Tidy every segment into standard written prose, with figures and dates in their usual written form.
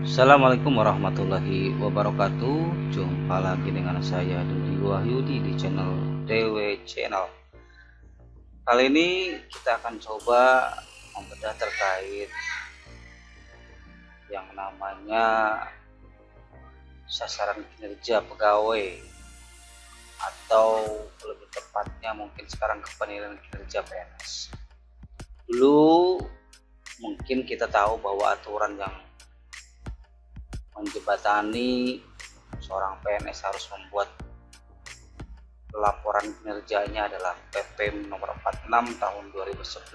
Assalamualaikum warahmatullahi wabarakatuh. Jumpa lagi dengan saya Dudi Wahyudi di channel DW Channel. Kali ini kita akan coba membedah terkait yang namanya sasaran kinerja pegawai, atau lebih tepatnya mungkin sekarang penilaian kinerja PNS. Dulu mungkin kita tahu bahwa aturan yang menjembatani seorang PNS harus membuat laporan kinerjanya adalah PP nomor 46 tahun 2011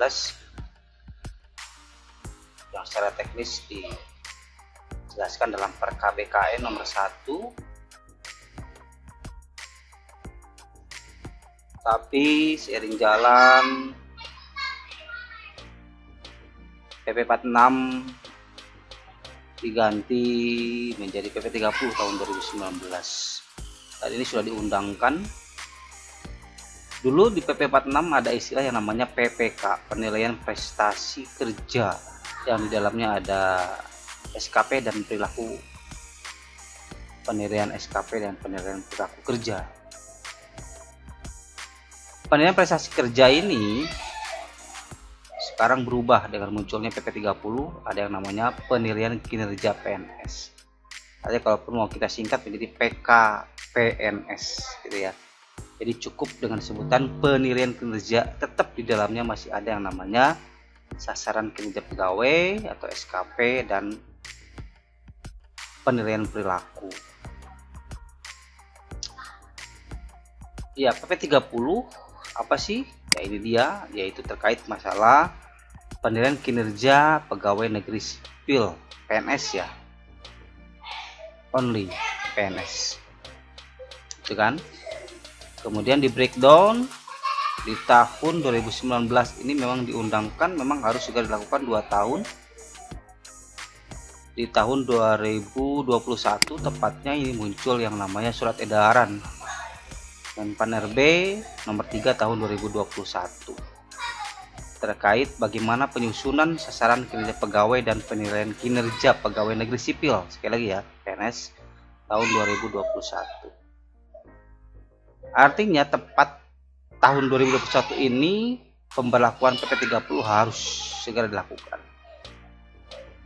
yang secara teknis dijelaskan dalam PKBKN nomor 1, tapi seiring jalan PP 46 diganti menjadi PP 30 tahun 2019 dan ini sudah diundangkan. Dulu di PP 46 ada istilah yang namanya PPK, penilaian prestasi kerja, yang di dalamnya ada SKP dan perilaku, penilaian SKP dan penilaian perilaku kerja. Penilaian prestasi kerja ini sekarang berubah dengan munculnya PP 30, ada yang namanya penilaian kinerja PNS. Jadi kalaupun mau kita singkat menjadi PKPNS gitu ya. Jadi cukup dengan sebutan penilaian kinerja, tetap di dalamnya masih ada yang namanya sasaran kinerja pegawai atau SKP dan penilaian perilaku. Ya, PP 30 apa sih? Ya ini dia, yaitu terkait masalah penilaian kinerja pegawai negeri sipil PNS ya, only PNS itu kan. Kemudian di breakdown di tahun 2019 ini memang diundangkan, memang harus juga dilakukan 2 tahun. Di tahun 2021 tepatnya ini muncul yang namanya surat edaran Menpan RB nomor 3 tahun 2021 terkait bagaimana penyusunan sasaran kinerja pegawai dan penilaian kinerja pegawai negeri sipil, sekali lagi ya, PNS tahun 2021. Artinya tepat tahun 2021 ini pemberlakuan PP 30 harus segera dilakukan,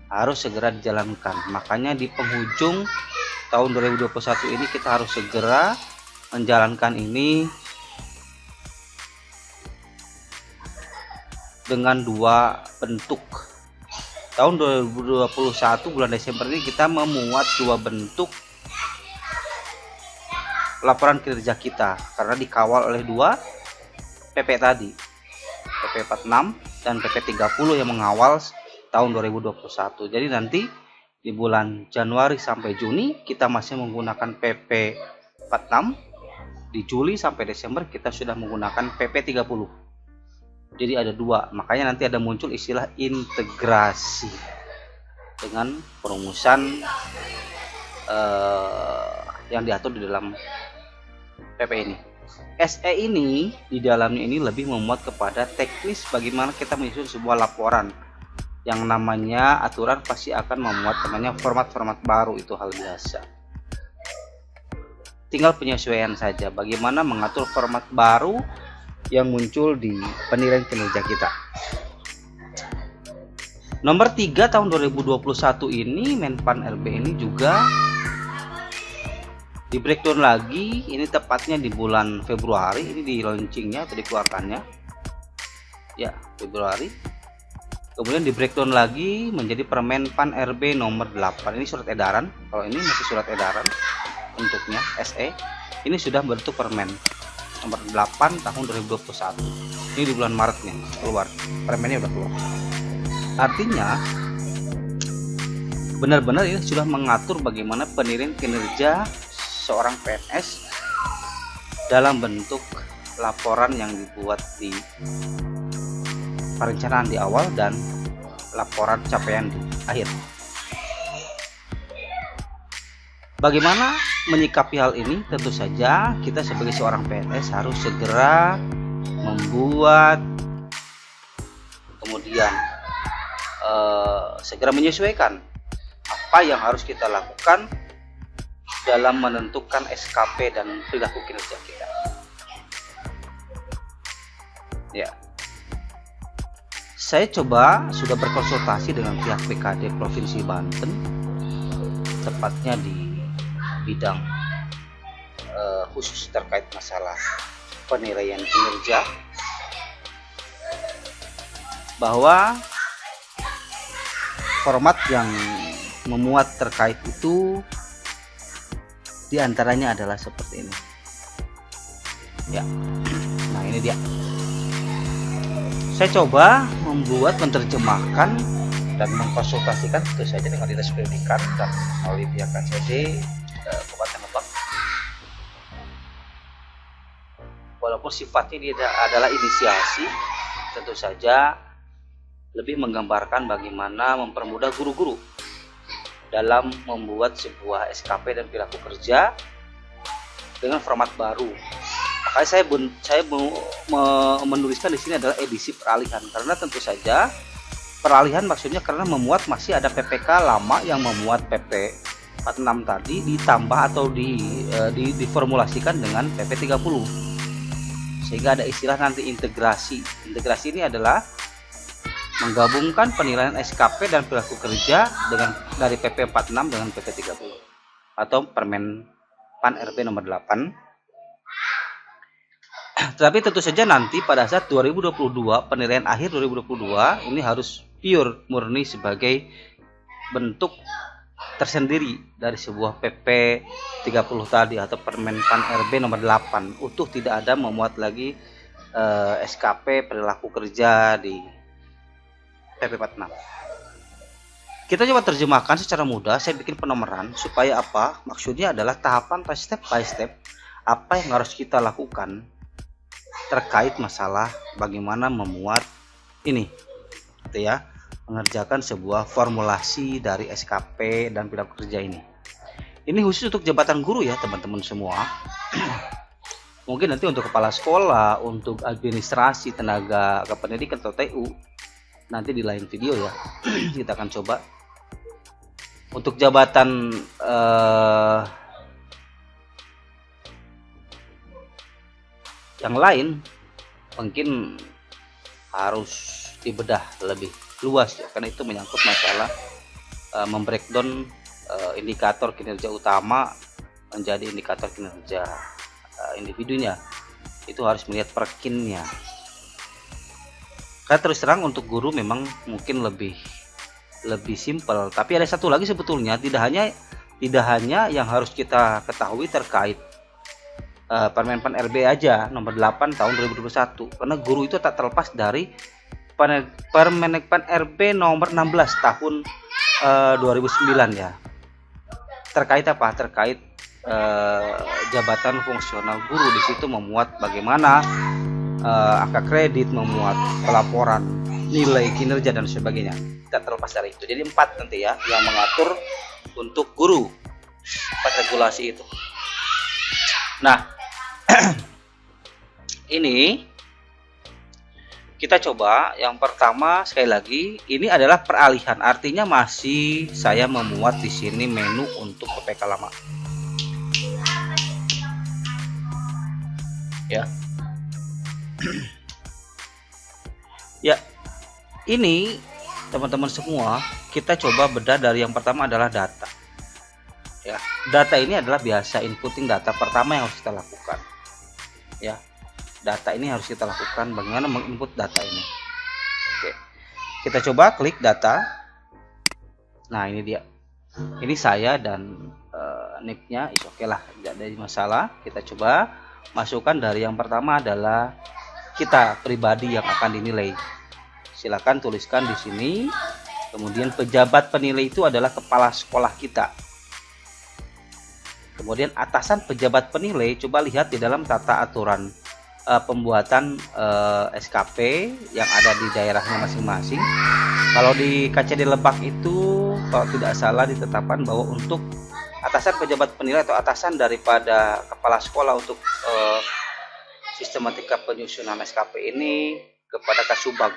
harus segera dijalankan. Makanya di penghujung tahun 2021 ini kita harus segera menjalankan ini dengan 2 bentuk. Tahun 2021 bulan Desember ini kita memuat 2 bentuk laporan kinerja kita karena dikawal oleh 2 PP tadi, PP 46 dan PP 30 yang mengawal tahun 2021. Jadi nanti di bulan Januari sampai Juni kita masih menggunakan PP 46, di Juli sampai Desember kita sudah menggunakan PP 30. Jadi ada 2, makanya nanti ada muncul istilah integrasi dengan perumusan yang diatur di dalam PP ini. SE ini di dalamnya ini lebih memuat kepada teknis bagaimana kita menyusun sebuah laporan. Yang namanya aturan pasti akan memuat namanya format-format baru, itu hal biasa. Tinggal penyesuaian saja bagaimana mengatur format baru yang muncul di penilaian kinerja kita. Nomor 3 tahun 2021 ini Menpan RB ini juga di breakdown lagi, ini tepatnya di bulan Februari ini di launchingnya atau dikeluarkannya ya, Februari. Kemudian di breakdown lagi menjadi Permenpan RB nomor 8, ini surat edaran. Kalau ini masih surat edaran bentuknya SE, ini sudah bentuk permen nomor 8 tahun 2021. Ini di bulan Maret nih keluar, permennya udah keluar. Artinya benar-benar ini sudah mengatur bagaimana penilaian kinerja seorang PNS dalam bentuk laporan yang dibuat di perencanaan di awal dan laporan capaian di akhir. Bagaimana menyikapi hal ini? Tentu saja kita sebagai seorang PNS harus segera membuat, kemudian segera menyesuaikan apa yang harus kita lakukan dalam menentukan SKP dan perilaku kinerja kita. Ya, saya sudah berkonsultasi dengan pihak BKD Provinsi Banten, tepatnya di bidang khusus terkait masalah penilaian kinerja, bahwa format yang memuat terkait itu diantaranya adalah seperti ini. Ya, nah ini dia. Saya coba menerjemahkan dan mengkonsultasikan tentu saja dengan Dinas Pendidikan dan melalui pihak KCD Kabupaten Lebak. Walaupun sifatnya dia adalah inisiasi, tentu saja lebih menggambarkan bagaimana mempermudah guru-guru dalam membuat sebuah SKP dan perilaku kerja dengan format baru. Makanya saya menuliskan di sini adalah edisi peralihan, karena tentu saja peralihan maksudnya karena memuat masih ada PPK lama yang memuat PP 46 tadi ditambah atau diformulasikan dengan PP 30. Sehingga ada istilah nanti integrasi. Integrasi ini adalah menggabungkan penilaian SKP dan perilaku kerja dari PP 46 dengan PP 30 atau Permen Pan RB nomor 8. Tetapi tentu saja nanti pada saat 2022, penilaian akhir 2022 ini harus pure murni sebagai bentuk tersendiri dari sebuah PP 30 tadi atau Permen Pan RB nomor 8, utuh, tidak ada memuat lagi SKP perilaku kerja di PP 46. Kita coba terjemahkan secara mudah. Saya bikin penomoran supaya apa? Maksudnya adalah tahapan step by step apa yang harus kita lakukan terkait masalah bagaimana memuat ini, gitu ya, mengerjakan sebuah formulasi dari SKP dan perilaku kerja ini. Ini khusus untuk jabatan guru ya teman-teman semua. Mungkin nanti untuk kepala sekolah, untuk administrasi, tenaga kependidikan atau TU, nanti di lain video ya. Kita akan coba. Untuk jabatan yang lain mungkin harus dibedah lebih luas ya, karena itu menyangkut masalah membreakdown indikator kinerja utama menjadi indikator kinerja individunya. Itu harus melihat perkinnya. Karena terus terang untuk guru memang mungkin lebih simpel, tapi ada satu lagi sebetulnya, tidak hanya yang harus kita ketahui terkait Permen Pan RB aja nomor 8 tahun 2021, karena guru itu tak terlepas dari Permen Pan RB nomor 16 tahun 2009 ya. Terkait apa? Terkait jabatan fungsional guru. Di situ memuat bagaimana angka kredit, memuat pelaporan nilai kinerja dan sebagainya. Tidak terlepas dari itu. Jadi 4 nanti ya yang mengatur untuk guru, 4 regulasi itu. Nah, ini kita coba yang pertama, sekali lagi ini adalah peralihan, artinya masih saya memuat di sini menu untuk PPK lama ya. Ya, ini teman-teman semua, kita coba bedah dari yang pertama adalah data ya. Data ini adalah biasa inputting data pertama yang harus kita lakukan ya. Data ini harus kita lakukan, bagaimana menginput data ini. Oke, kita coba klik data. Nah ini dia, ini saya dan nicknya is oke lah, tidak ada masalah. Kita coba masukkan dari yang pertama adalah kita pribadi yang akan dinilai. Silakan tuliskan di sini. Kemudian pejabat penilai itu adalah kepala sekolah kita. Kemudian atasan pejabat penilai, coba lihat di dalam tata aturan pembuatan SKP yang ada di daerahnya masing-masing. Kalau di KCD Lebak itu kalau tidak salah ditetapkan bahwa untuk atasan pejabat penilai atau atasan daripada kepala sekolah untuk sistematika penyusunan SKP ini kepada Kasubag,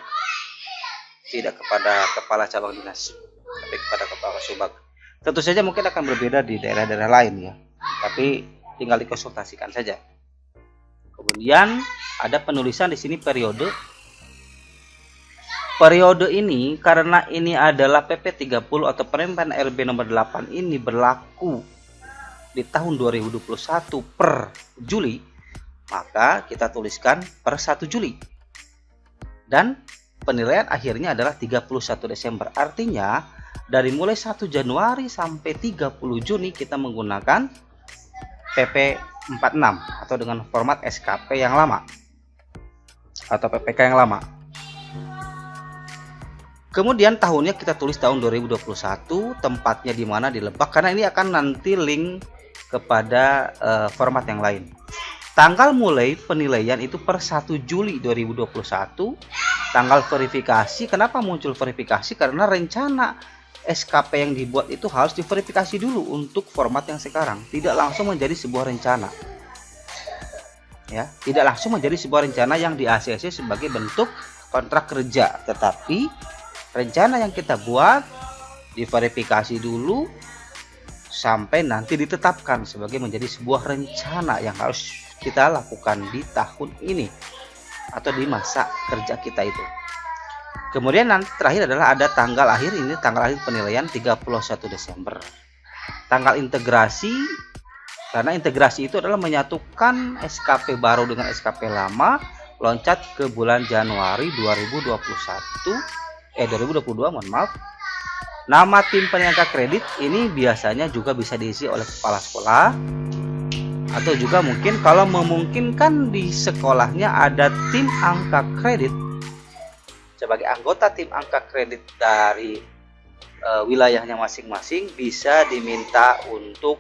tidak kepada kepala cabang dinas, tapi kepada kepala Kasubag. Tentu saja mungkin akan berbeda di daerah-daerah lain ya, tapi tinggal dikonsultasikan saja. Kemudian ada penulisan di sini periode. Periode ini karena ini adalah PP 30 atau Permen RB nomor 8 ini berlaku di tahun 2021 per Juli, maka kita tuliskan per 1 Juli. Dan penilaian akhirnya adalah 31 Desember. Artinya dari mulai 1 Januari sampai 30 Juni kita menggunakan PP 46 atau dengan format SKP yang lama atau PPK yang lama. Kemudian tahunnya kita tulis tahun 2021, tempatnya di mana, di Lebak, karena ini akan nanti link kepada format yang lain. Tanggal mulai penilaian itu per 1 Juli 2021. Tanggal verifikasi, kenapa muncul verifikasi? Karena rencana SKP yang dibuat itu harus diverifikasi dulu untuk format yang sekarang. Tidak langsung menjadi sebuah rencana. Ya, tidak langsung menjadi sebuah rencana yang di ACC sebagai bentuk kontrak kerja, tetapi rencana yang kita buat diverifikasi dulu sampai nanti ditetapkan sebagai menjadi sebuah rencana yang harus kita lakukan di tahun ini atau di masa kerja kita itu. Kemudian nanti terakhir adalah ada tanggal akhir, ini tanggal akhir penilaian 31 Desember. Tanggal integrasi, karena integrasi itu adalah menyatukan SKP baru dengan SKP lama, loncat ke bulan Januari 2022, mohon maaf. Nama tim penyangga kredit ini biasanya juga bisa diisi oleh kepala sekolah, atau juga mungkin kalau memungkinkan di sekolahnya ada tim angka kredit. Sebagai anggota tim angka kredit dari wilayahnya masing-masing bisa diminta untuk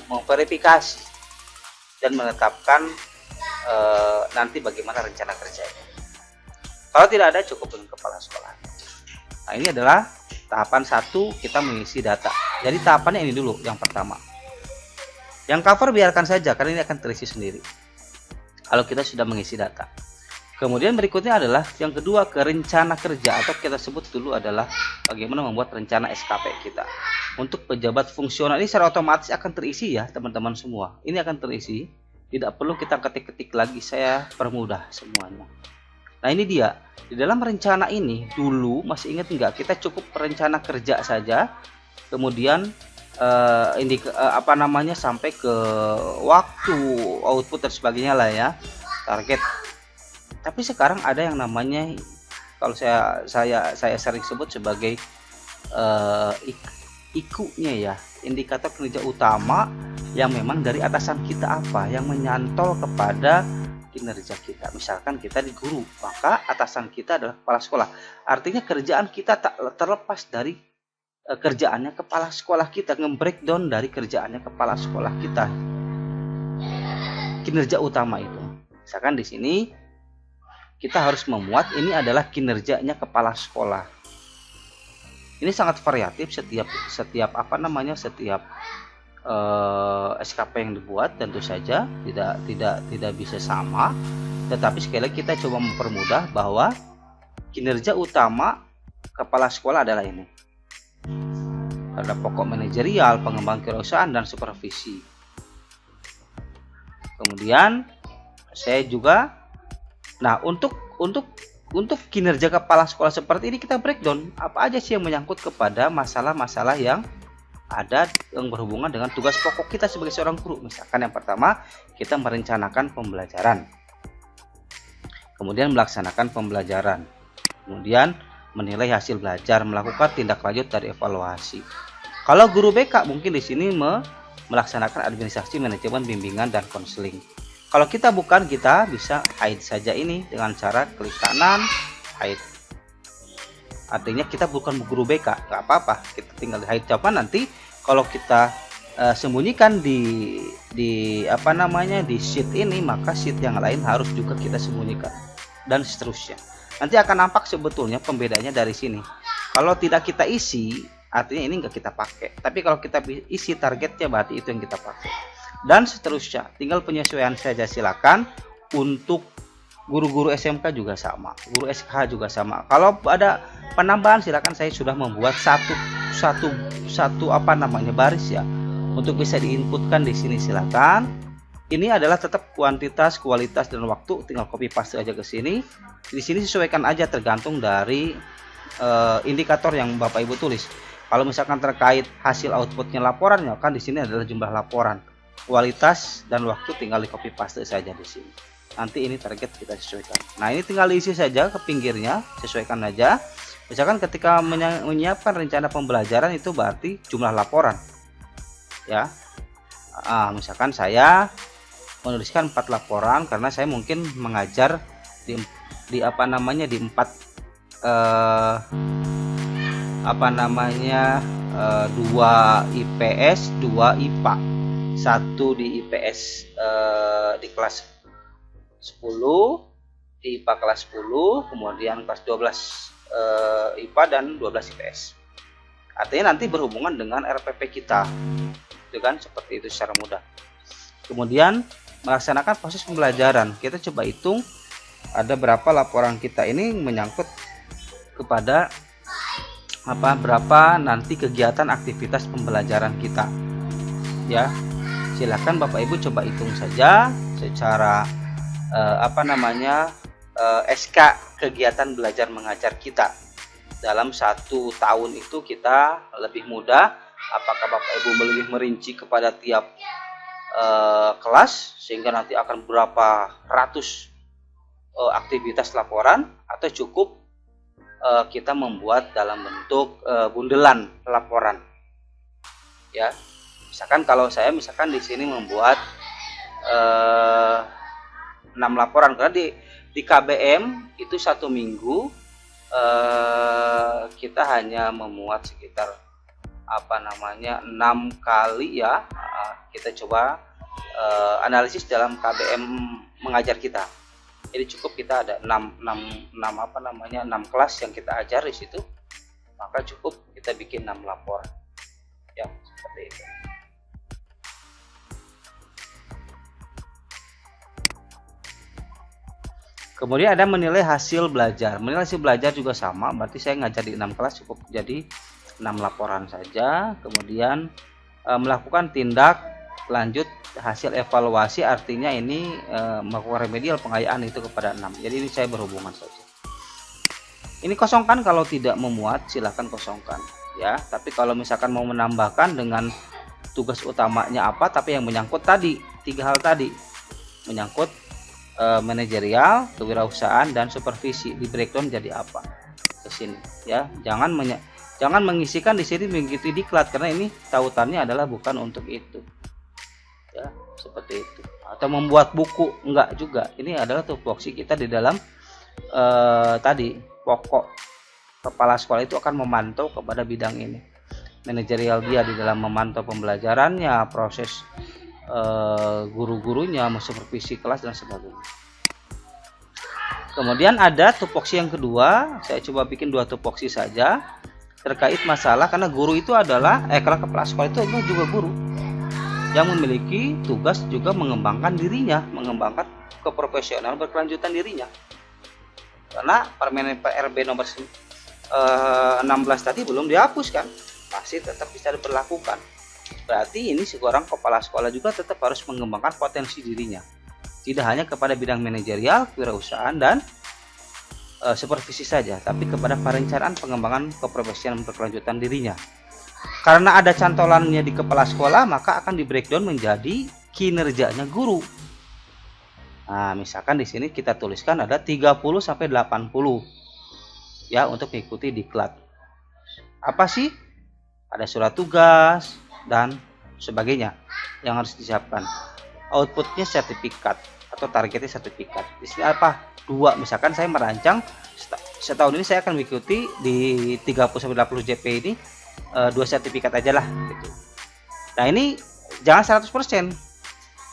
memverifikasi dan menetapkan nanti bagaimana rencana kerjanya. Kalau tidak ada, cukup dengan kepala sekolah. Nah, ini adalah tahapan 1, kita mengisi data. Jadi tahapannya ini dulu, yang pertama. Yang cover biarkan saja, karena ini akan terisi sendiri kalau kita sudah mengisi data. Kemudian berikutnya adalah yang kedua, ke rencana kerja, atau kita sebut dulu adalah bagaimana membuat rencana SKP kita. Untuk pejabat fungsional ini secara otomatis akan terisi ya teman-teman semua. Ini akan terisi, tidak perlu kita ketik-ketik lagi, saya permudah semuanya. Nah, ini dia. Di dalam rencana ini dulu, masih ingat nggak, kita cukup rencana kerja saja, kemudian sampai ke waktu, output dan sebagainya lah ya, target. Tapi sekarang ada yang namanya, kalau saya sering sebut sebagai IKU-nya ya, indikator kinerja utama, yang memang dari atasan kita apa yang menyantol kepada kinerja kita. Misalkan kita di guru, maka atasan kita adalah kepala sekolah. Artinya kerjaan kita tak terlepas dari kerjaannya kepala sekolah kita, nge-breakdown dari kerjaannya kepala sekolah kita. Kinerja utama itu. Misalkan di sini kita harus memuat ini adalah kinerjanya kepala sekolah. Ini sangat variatif setiap SKP yang dibuat, tentu saja tidak bisa sama, tetapi sekali lagi kita coba mempermudah bahwa kinerja utama kepala sekolah adalah ini. Ada pokok manajerial, pengembangan kewirausahaan, dan supervisi. Kemudian saya juga, nah untuk kinerja kepala sekolah seperti ini kita breakdown apa aja sih yang menyangkut kepada masalah-masalah yang ada yang berhubungan dengan tugas pokok kita sebagai seorang guru. Misalkan yang pertama, kita merencanakan pembelajaran, kemudian melaksanakan pembelajaran, kemudian menilai hasil belajar, melakukan tindak lanjut dari evaluasi. Kalau guru BK mungkin di sini melaksanakan administrasi, manajemen, bimbingan, dan konseling. Kalau kita bukan, kita bisa hide saja ini dengan cara klik kanan, hide. Artinya kita bukan guru BK, nggak apa-apa, kita tinggal hide. Coba nanti kalau kita sembunyikan di sheet ini, maka sheet yang lain harus juga kita sembunyikan, dan seterusnya. Nanti akan nampak sebetulnya pembedanya dari sini. Kalau tidak kita isi, artinya ini nggak kita pakai. Tapi kalau kita isi targetnya, berarti itu yang kita pakai. Dan seterusnya, tinggal penyesuaian saja. Silakan untuk guru-guru SMK juga sama, guru SK juga sama. Kalau ada penambahan silakan, saya sudah membuat satu apa namanya baris ya untuk bisa diinputkan di sini. Silakan. Ini adalah tetap kuantitas, kualitas dan waktu, tinggal copy paste aja ke sini. Di sini sesuaikan aja tergantung dari indikator yang Bapak Ibu tulis. Kalau misalkan terkait hasil outputnya laporannya, kan di sini adalah jumlah laporan. Kualitas dan waktu tinggal di copy paste saja di sini. Nanti ini target kita sesuaikan. Nah, ini tinggal diisi saja ke pinggirnya, sesuaikan aja. Misalkan ketika menyiapkan rencana pembelajaran itu berarti jumlah laporan. Ya. Misalkan saya menuliskan 4 laporan karena saya mungkin mengajar di apa namanya di 4 2 IPS, 2 IPA. 1 di IPS di kelas 10, di IPA kelas 10, kemudian kelas 12 IPA dan 12 IPS. Artinya nanti berhubungan dengan RPP kita, itu kan, seperti itu secara mudah. Kemudian melaksanakan proses pembelajaran, kita coba hitung ada berapa laporan kita ini menyangkut kepada berapa nanti kegiatan aktivitas pembelajaran kita. Ya, silakan Bapak Ibu coba hitung saja secara SK kegiatan belajar mengajar kita dalam 1 tahun itu kita lebih mudah. Apakah Bapak Ibu lebih merinci kepada tiap kelas sehingga nanti akan berapa ratus aktivitas laporan, atau cukup kita membuat dalam bentuk bundelan laporan. Ya, misalkan kalau saya di sini membuat 6 laporan karena di KBM itu 1 minggu kita hanya memuat sekitar 6 kali ya. Kita coba analisis dalam KBM mengajar kita. Jadi cukup kita ada 6 kelas yang kita ajar di situ, maka cukup kita bikin 6 laporan. Ya, seperti itu. Kemudian ada menilai hasil belajar. Menilai hasil belajar juga sama, berarti saya ngajar di 6 kelas cukup jadi 6 laporan saja. Kemudian melakukan tindak lanjut hasil evaluasi, artinya ini melakukan remedial pengayaan itu kepada 6. Jadi ini saya berhubungan saja. Ini kosongkan, kalau tidak memuat silahkan kosongkan ya. Tapi kalau misalkan mau menambahkan dengan tugas utamanya apa, tapi yang menyangkut tadi 3 hal tadi, menyangkut manajerial, kewirausahaan dan supervisi, di breakdown jadi apa ke sini ya. Jangan mengisikan di sini begitu diklat, karena ini tautannya adalah bukan untuk itu ya, seperti itu. Atau membuat buku, enggak juga. Ini adalah tupoksi kita di dalam tadi pokok kepala sekolah itu akan memantau kepada bidang ini. Manajerial dia di dalam memantau pembelajarannya, proses guru-gurunya, supervisi kelas dan sebagainya. Kemudian ada tupoksi yang kedua, saya coba bikin 2 tupoksi saja terkait masalah, karena guru itu adalah kalau kepala sekolah itu juga guru yang memiliki tugas juga mengembangkan dirinya, mengembangkan keprofesional berkelanjutan dirinya. Karena Permen PRB nomor 16 tadi belum dihapuskan, masih tetap bisa diberlakukan. Berarti ini seorang kepala sekolah juga tetap harus mengembangkan potensi dirinya, tidak hanya kepada bidang manajerial, kewirausahaan dan supervisi saja, tapi kepada perencanaan pengembangan keprofesian berkelanjutan dirinya. Karena ada cantolannya di kepala sekolah, maka akan di breakdown menjadi kinerjanya guru. Nah, misalkan di sini kita tuliskan ada 30 sampai 80 ya untuk mengikuti diklat. Apa sih? Ada surat tugas dan sebagainya yang harus disiapkan. Outputnya sertifikat atau targetnya sertifikat. Di sini apa? 2. Misalkan saya merancang setahun ini saya akan mengikuti di 30 sampai 80 JP ini 2 sertifikat aja lah gitu. Nah, ini jangan 100%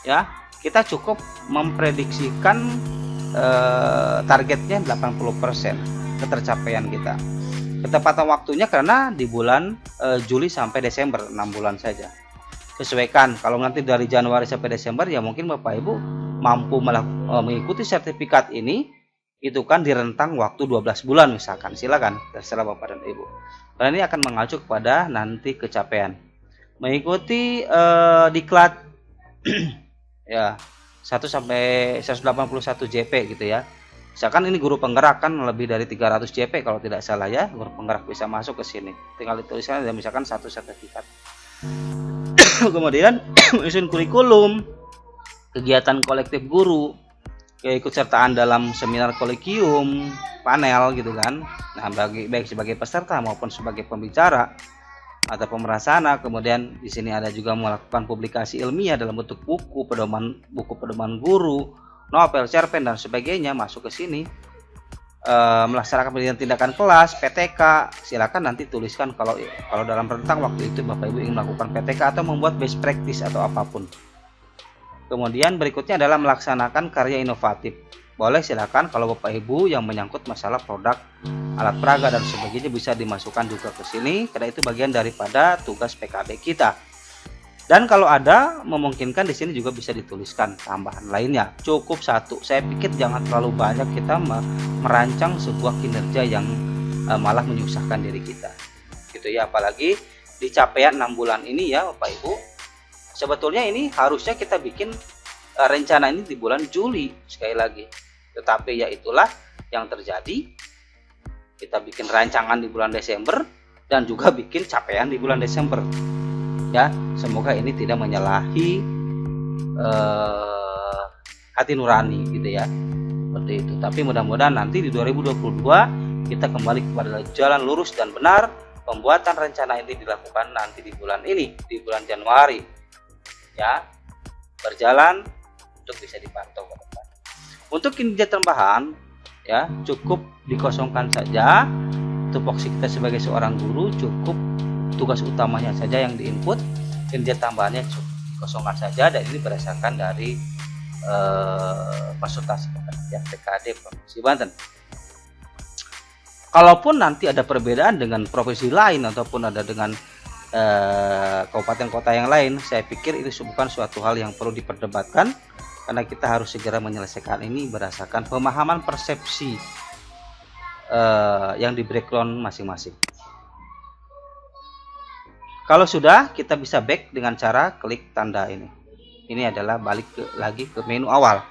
ya. Kita cukup memprediksikan targetnya 80% ketercapaian kita. Ketepatan waktunya karena di bulan Juli sampai Desember, 6 bulan saja. Sesuaikan, kalau nanti dari Januari sampai Desember ya mungkin Bapak Ibu mampu mengikuti sertifikat ini itu kan di rentang waktu 12 bulan misalkan, silakan terserah Bapak dan Ibu. Karena ini akan mengacu kepada nanti kecapean. Mengikuti diklat ya 1 sampai 181 JP gitu ya. Misalkan ini guru penggerak kan lebih dari 300 JP kalau tidak salah ya, guru penggerak bisa masuk ke sini. Tinggal dituliskan ada misalkan 1 sertifikat. Kemudian menyusun kurikulum, kegiatan kolektif guru, keikutsertaan dalam seminar kolegium, panel gitu kan. Nah, baik sebagai peserta maupun sebagai pembicara atau pemerasana. Kemudian di sini ada juga melakukan publikasi ilmiah dalam bentuk buku pedoman guru, novel, cerpen dan sebagainya masuk ke sini. Melaksanakan pendidikan tindakan kelas, PTK, silakan nanti tuliskan kalau dalam rentang waktu itu Bapak Ibu ingin melakukan PTK atau membuat best practice atau apapun. Kemudian berikutnya adalah melaksanakan karya inovatif. Boleh silakan kalau Bapak Ibu yang menyangkut masalah produk, alat peraga dan sebagainya bisa dimasukkan juga ke sini karena itu bagian daripada tugas PKB kita. Dan kalau ada memungkinkan di sini juga bisa dituliskan tambahan lainnya. Cukup 1. Saya pikir jangan terlalu banyak kita merancang sebuah kinerja yang malah menyusahkan diri kita. Gitu ya, apalagi di capaian 6 bulan ini ya Bapak Ibu. Sebetulnya ini harusnya kita bikin rencana ini di bulan Juli sekali lagi. Tetapi ya itulah yang terjadi. Kita bikin rancangan di bulan Desember dan juga bikin capaian di bulan Desember. Ya, semoga ini tidak menyalahi hati nurani gitu ya, seperti itu. Tapi mudah-mudahan nanti di 2022 kita kembali kepada jalan lurus dan benar. Pembuatan rencana ini dilakukan nanti di bulan ini, di bulan Januari, ya, berjalan untuk bisa dipantau ke depan. Untuk kinerja tambahan, ya cukup dikosongkan saja. Tupoksi kita sebagai seorang guru cukup tugas utamanya saja yang diinput, kinerja tambahannya dikosongkan saja, dan ini berdasarkan dari konsultasi pekerja PKD Provinsi Banten. Kalaupun nanti ada perbedaan dengan provinsi lain ataupun ada dengan kabupaten kota yang lain, saya pikir ini bukan suatu hal yang perlu diperdebatkan karena kita harus segera menyelesaikan ini berdasarkan pemahaman persepsi yang di background masing-masing. Kalau sudah, kita bisa back dengan cara klik tanda ini. Ini adalah balik lagi ke menu awal.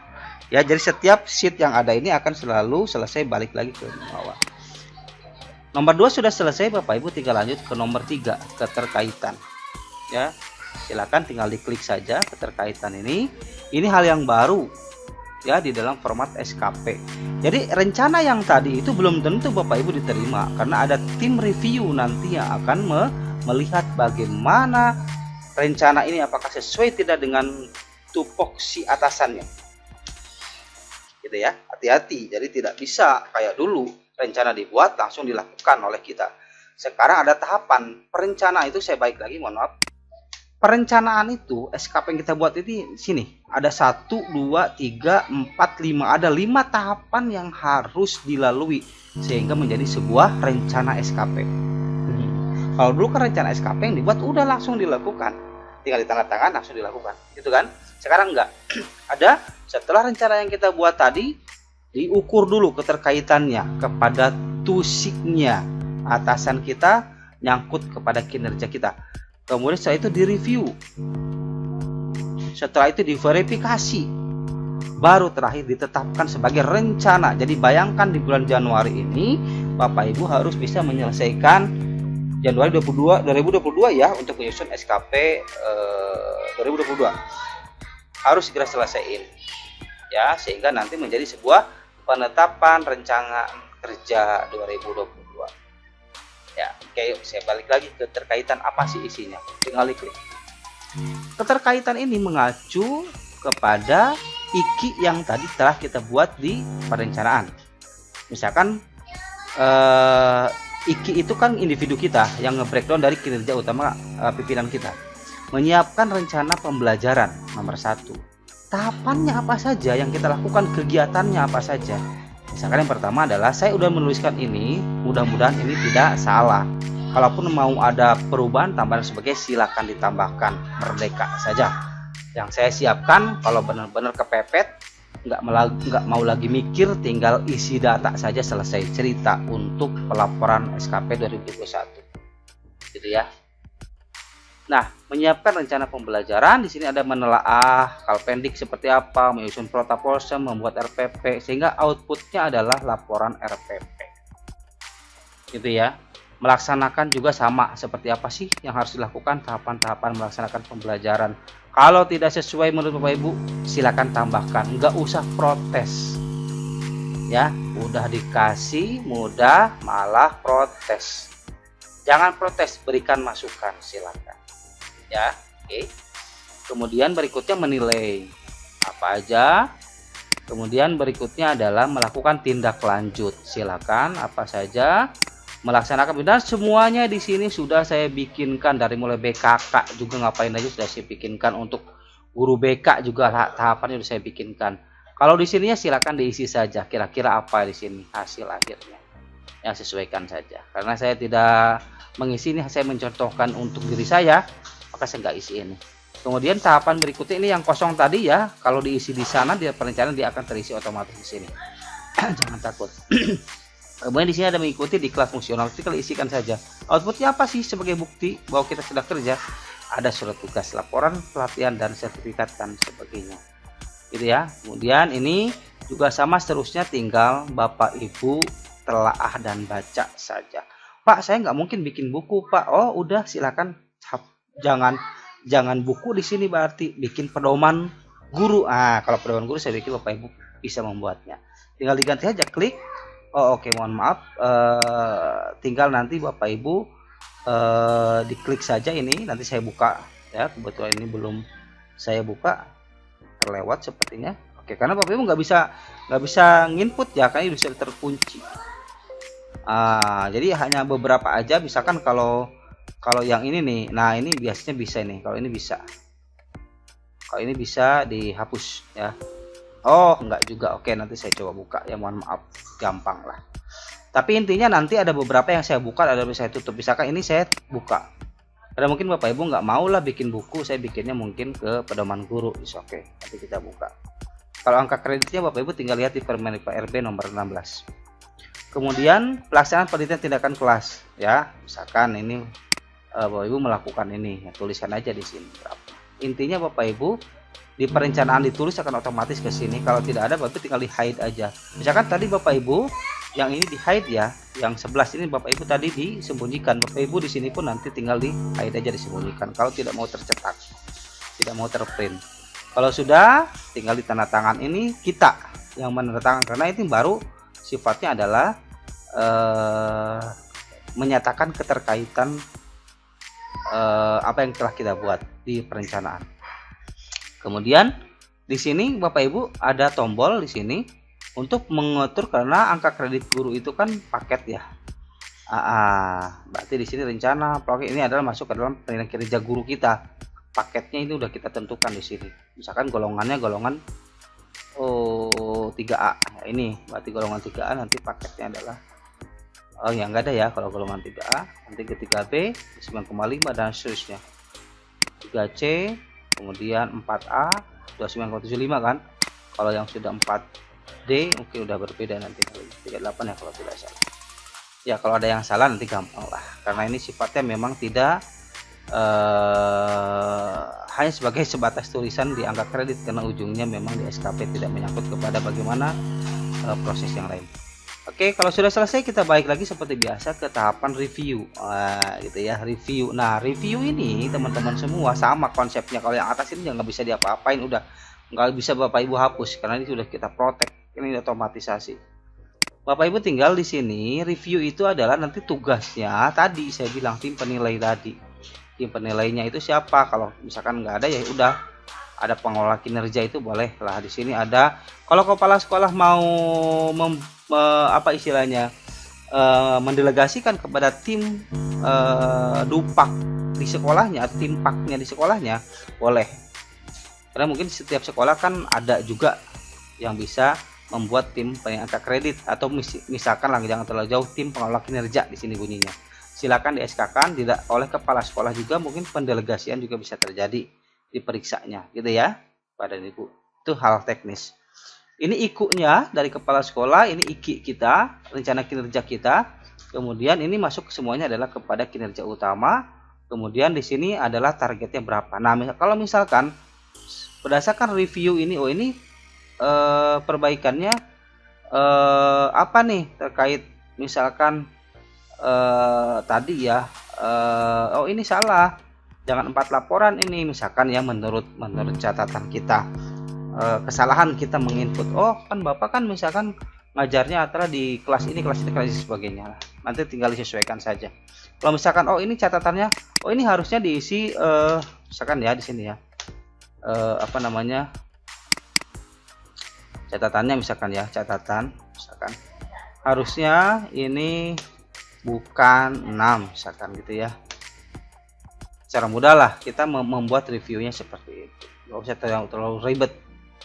Ya, jadi setiap sheet yang ada ini akan selalu selesai balik lagi ke menu awal. Nomor 2 sudah selesai, Bapak Ibu tinggal lanjut ke nomor 3, keterkaitan. Ya, silakan tinggal diklik saja keterkaitan ini. Ini hal yang baru ya di dalam format SKP. Jadi rencana yang tadi itu belum tentu Bapak Ibu diterima karena ada tim review nanti yang akan melihat bagaimana rencana ini apakah sesuai tidak dengan tupoksi atasannya. Gitu ya, hati-hati. Jadi tidak bisa kayak dulu rencana dibuat langsung dilakukan oleh kita. Sekarang ada tahapan perencanaan itu. Saya baik lagi, mohon maaf. Perencanaan itu SKP yang kita buat ini sini ada 1, 2, 3, 4, 5, ada 5 tahapan yang harus dilalui sehingga menjadi sebuah rencana SKP. Kalau dulu kan rencana SKP yang dibuat udah langsung dilakukan, tinggal ditandatangan langsung dilakukan, gitu kan? Sekarang enggak. Ada setelah rencana yang kita buat tadi diukur dulu keterkaitannya kepada tusiknya atasan kita nyangkut kepada kinerja kita. Kemudian setelah itu direview, setelah itu diverifikasi, baru terakhir ditetapkan sebagai rencana. Jadi bayangkan di bulan Januari ini Bapak Ibu harus bisa menyelesaikan Januari 2022 ya untuk menyusun SKP 2022 harus segera selesaiin ya, sehingga nanti menjadi sebuah penetapan rencana kerja 2022 ya. Oke, yuk saya balik lagi ke keterkaitan. Apa sih isinya, tinggal klik. Keterkaitan ini mengacu kepada IKI yang tadi telah kita buat di perencanaan. Misalkan IKI itu kan individu kita yang nge-breakdown dari kinerja utama pimpinan kita. Menyiapkan rencana pembelajaran nomor 1. Tahapannya apa saja yang kita lakukan, kegiatannya apa saja. Misalkan yang pertama adalah saya udah menuliskan ini, mudah-mudahan ini tidak salah. Kalaupun mau ada perubahan tambahan sebagai silakan ditambahkan, merdeka saja. Yang saya siapkan kalau benar-benar kepepet nggak mau lagi mikir, tinggal isi data saja selesai cerita untuk pelaporan SKP 2021 gitu ya. Nah, menyiapkan rencana pembelajaran di sini ada menelaah kalpendik seperti apa, menyusun protapolsem, membuat RPP, sehingga outputnya adalah laporan RPP gitu ya. Melaksanakan juga sama, seperti apa sih yang harus dilakukan, tahapan-tahapan melaksanakan pembelajaran. Kalau tidak sesuai menurut Bapak Ibu, silakan tambahkan, nggak usah protes ya. Udah dikasih mudah malah protes. Jangan protes, berikan masukan, silakan ya. Oke. Kemudian berikutnya menilai apa aja. Kemudian berikutnya adalah melakukan tindak lanjut, silakan apa saja melaksanakan. Dan semuanya di sini sudah saya bikinkan, dari mulai BKK juga ngapain aja sudah saya bikinkan, untuk guru BK juga tahapannya sudah saya bikinkan. Kalau di sininya silakan diisi saja, kira-kira apa di sini hasil akhirnya, yang sesuaikan saja. Karena saya tidak mengisi ini, saya mencontohkan untuk diri saya, maka saya nggak isi ini. Kemudian tahapan berikutnya ini yang kosong tadi ya, kalau diisi di sana di perencanaan dia akan terisi otomatis di sini. Jangan takut. Kemudian di sini ada mengikuti di kelas fungsional, tinggal isikan saja. Outputnya apa sih sebagai bukti bahwa kita sudah kerja? Ada surat tugas, laporan, pelatihan, dan sertifikat dan sebagainya. Gitu ya. Kemudian ini juga sama seterusnya, tinggal Bapak Ibu telaah dan baca saja. Pak, saya nggak mungkin bikin buku, Pak. Oh, udah silakan. Jangan buku di sini, berarti bikin pedoman guru. Kalau pedoman guru saya bikin, Bapak Ibu bisa membuatnya. Tinggal diganti aja, klik. Oh oke, mohon maaf, tinggal nanti Bapak Ibu diklik saja ini, nanti saya buka ya. Kebetulan ini belum saya buka, terlewat sepertinya. Oke, karena Bapak Ibu nggak bisa nginput ya, karena ini bisa terkunci. Jadi hanya beberapa aja, misalkan kalau yang ini nih, nah ini biasanya bisa nih, kalau ini bisa dihapus ya. Oh enggak juga. Oke, nanti saya coba buka ya, mohon maaf, gampang lah. Tapi intinya nanti ada beberapa yang saya buka, ada yang saya tutup. Misalkan ini saya buka, karena mungkin Bapak Ibu nggak mau lah bikin buku, saya bikinnya mungkin ke pedoman guru. Oke, nanti kita buka. Kalau angka kreditnya Bapak Ibu tinggal lihat di Permen RB nomor 16. Kemudian pelaksanaan penelitian tindakan kelas ya. Misalkan ini Bapak Ibu melakukan ini ya, tuliskan aja di sini. Intinya Bapak Ibu di perencanaan ditulis akan otomatis ke sini. Kalau tidak ada, Bapak tinggal di hide aja. Misalkan tadi Bapak Ibu yang ini di hide ya, yang 11 ini Bapak Ibu tadi disembunyikan. Bapak Ibu di sini pun nanti tinggal di hide aja, disembunyikan. Kalau tidak mau tercetak, tidak mau terprint. Kalau sudah, tinggal di tanda tangan, ini kita yang menandatangan, karena ini baru sifatnya adalah menyatakan keterkaitan apa yang telah kita buat di perencanaan. Kemudian di sini Bapak Ibu ada tombol di sini untuk mengatur, karena angka kredit guru itu kan paket ya. Berarti di sini rencana proyek ini adalah masuk ke dalam penilaian kinerja guru kita. Paketnya ini udah kita tentukan di sini. Misalkan golongannya golongan 3A. Ya, ini berarti golongan 3A, nanti paketnya adalah ya enggak ada ya kalau golongan 3A. Nanti ke 3B 9,5 dan seterusnya. 3C, kemudian 4A 29,75 kan. Kalau yang sudah 4D mungkin udah berbeda nanti, 38 ya kalau tidak salah. Ya kalau ada yang salah nanti gampang lah, karena ini sifatnya memang tidak hanya sebagai sebatas tulisan di angka kredit, karena ujungnya memang di SKP tidak menyangkut kepada bagaimana proses yang lain. Oke, kalau sudah selesai kita balik lagi seperti biasa ke tahapan review, gitu ya, review. Nah, review ini teman-teman semua sama konsepnya. Kalau yang atas ini nggak bisa diapa-apain, udah nggak bisa Bapak Ibu hapus, karena ini sudah kita protect, ini otomatisasi. Bapak Ibu tinggal di sini, review itu adalah nanti tugasnya tadi saya bilang tim penilai tadi. Tim penilainya itu siapa? Kalau misalkan nggak ada ya udah, ada pengelola kinerja itu boleh lah di sini ada. Kalau kepala sekolah mau apa istilahnya, mendelegasikan kepada tim dupak di sekolahnya, tim paknya di sekolahnya, boleh. Karena mungkin setiap sekolah kan ada juga yang bisa membuat tim pengangkat kredit, atau misalkan lagi jangan terlalu jauh, tim pengelola kinerja di sini bunyinya. Silakan di SK-kan, tidak oleh kepala sekolah juga, mungkin pendelegasian juga bisa terjadi diperiksanya gitu ya Bapak dan Ibu. Itu hal teknis. Ini IKU-nya dari kepala sekolah, ini IKI kita, rencana kinerja kita. Kemudian ini masuk semuanya adalah kepada kinerja utama. Kemudian di sini adalah targetnya berapa. Nah, kalau misalkan berdasarkan review ini, oh ini perbaikannya apa nih terkait misalkan tadi ya, oh ini salah, jangan 4 laporan ini misalkan ya, menurut catatan kita, kesalahan kita menginput, oh kan bapak kan misalkan ngajarnya antara di kelas ini kelas ini sebagainya, nanti tinggal disesuaikan saja. Kalau misalkan oh ini catatannya, oh ini harusnya diisi misalkan ya di sini ya, apa namanya, catatannya misalkan ya, catatan misalkan harusnya ini bukan 6 misalkan gitu ya. Secara mudah lah kita membuat reviewnya seperti itu, nggak usah terlalu ribet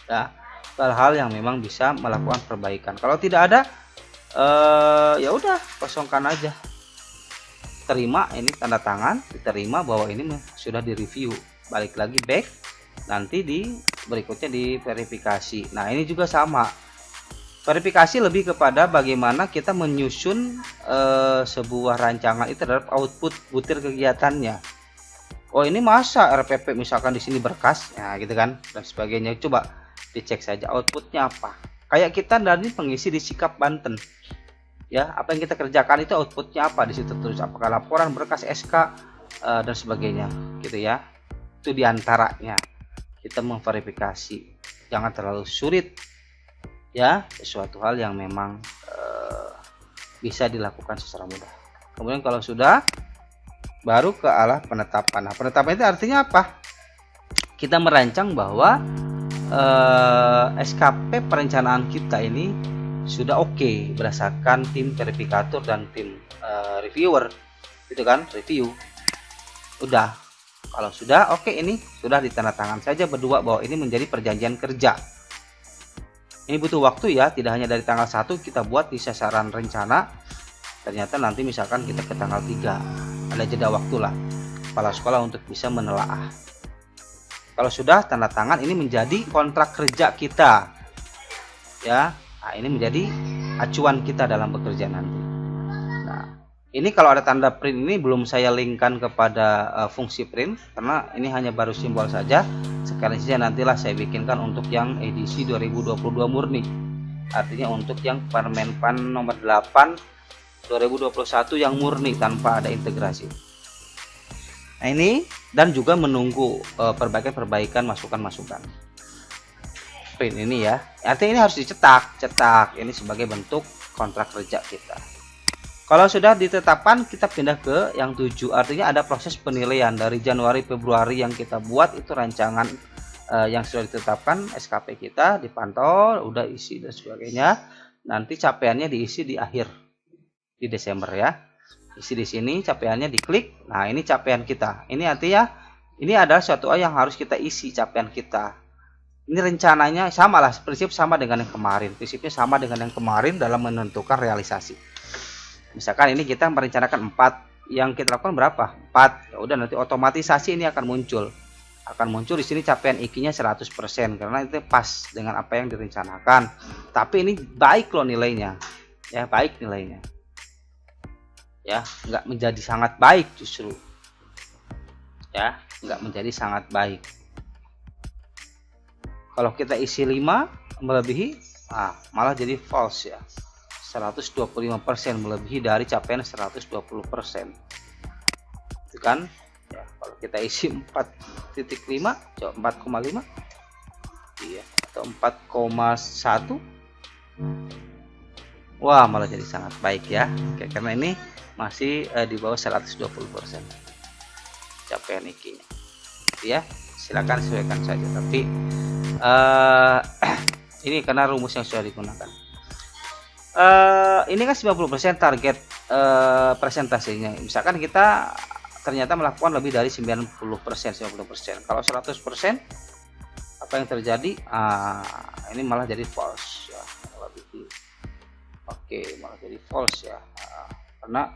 ya, hal-hal yang memang bisa melakukan perbaikan. Kalau tidak ada ya udah kosongkan aja, terima ini tanda tangan, diterima bahwa ini sudah direview, balik lagi back, nanti di berikutnya di verifikasi. Nah ini juga sama, verifikasi lebih kepada bagaimana kita menyusun sebuah rancangan itu terhadap output butir kegiatannya. Oh ini masa RPP misalkan di sini berkas, ya gitu kan, dan sebagainya. Coba dicek saja outputnya apa. Kayak kita dari pengisi di Sikap Banten, ya apa yang kita kerjakan itu outputnya apa di situ terus, apakah laporan, berkas, SK dan sebagainya, gitu ya. Itu diantaranya kita memverifikasi, jangan terlalu sulit. Ya, sesuatu hal yang memang bisa dilakukan secara mudah. Kemudian kalau sudah, baru ke arah penetapan. Nah, penetapan itu artinya apa? Kita merancang bahwa SKP perencanaan kita ini sudah oke berdasarkan tim verifikator dan tim reviewer, gitu kan, review. Udah, kalau sudah oke, ini sudah ditandatangan saja berdua bahwa ini menjadi perjanjian kerja. Ini butuh waktu ya, tidak hanya dari tanggal 1 kita buat di sasaran rencana, ternyata nanti misalkan kita ke tanggal 3, ada jeda waktu lah kepala sekolah untuk bisa menelaah. Kalau sudah tanda tangan, ini menjadi kontrak kerja kita ya. Nah, ini menjadi acuan kita dalam bekerja nanti. Nah, ini kalau ada tanda print ini belum saya linkkan kepada fungsi print, karena ini hanya baru simbol saja. Sekali saja nantilah saya bikinkan untuk yang edisi 2022 murni, artinya untuk yang Permenpan nomor 8 2021 yang murni tanpa ada integrasi. Nah ini, dan juga menunggu perbaikan-perbaikan, masukan-masukan print ini ya, artinya ini harus dicetak ini sebagai bentuk kontrak kerja kita. Kalau sudah ditetapkan, kita pindah ke yang 7, artinya ada proses penilaian dari Januari Februari yang kita buat itu rancangan yang sudah ditetapkan, SKP kita dipantau, udah isi dan sebagainya. Nanti capaiannya diisi di akhir di Desember ya. Isi di sini capaiannya diklik. Nah, ini capaian kita. Ini artinya ini adalah suatu hal yang harus kita isi capaian kita. Ini rencananya sama lah, prinsip sama dengan yang kemarin. Prinsipnya sama dengan yang kemarin dalam menentukan realisasi. Misalkan ini kita merencanakan 4, yang kita lakukan berapa? 4. Ya udah, nanti otomatisasi ini akan muncul. Di sini capaian IKI-nya 100% karena itu pas dengan apa yang direncanakan. Tapi ini baik loh nilainya. Ya, baik nilainya. Ya, nggak menjadi sangat baik justru. Ya, nggak menjadi sangat baik. Kalau kita isi 5 melebihi, malah jadi false ya. 125% melebihi dari capaian 120%. Itu kan? Ya, kalau kita isi 4.5, coba 4,5. Iya, atau 4,1. Wah, malah jadi sangat baik ya. Oke, karena ini masih di bawah 120% capaian IKI-nya. Ya, silakan sesuaikan saja. Tapi ini karena rumus yang sudah digunakan. Ini kan 90% target presentasinya. Misalkan kita ternyata melakukan lebih dari 90%. Kalau 100%, apa yang terjadi? Ini malah jadi false ya. Oke, malah jadi false ya. Karena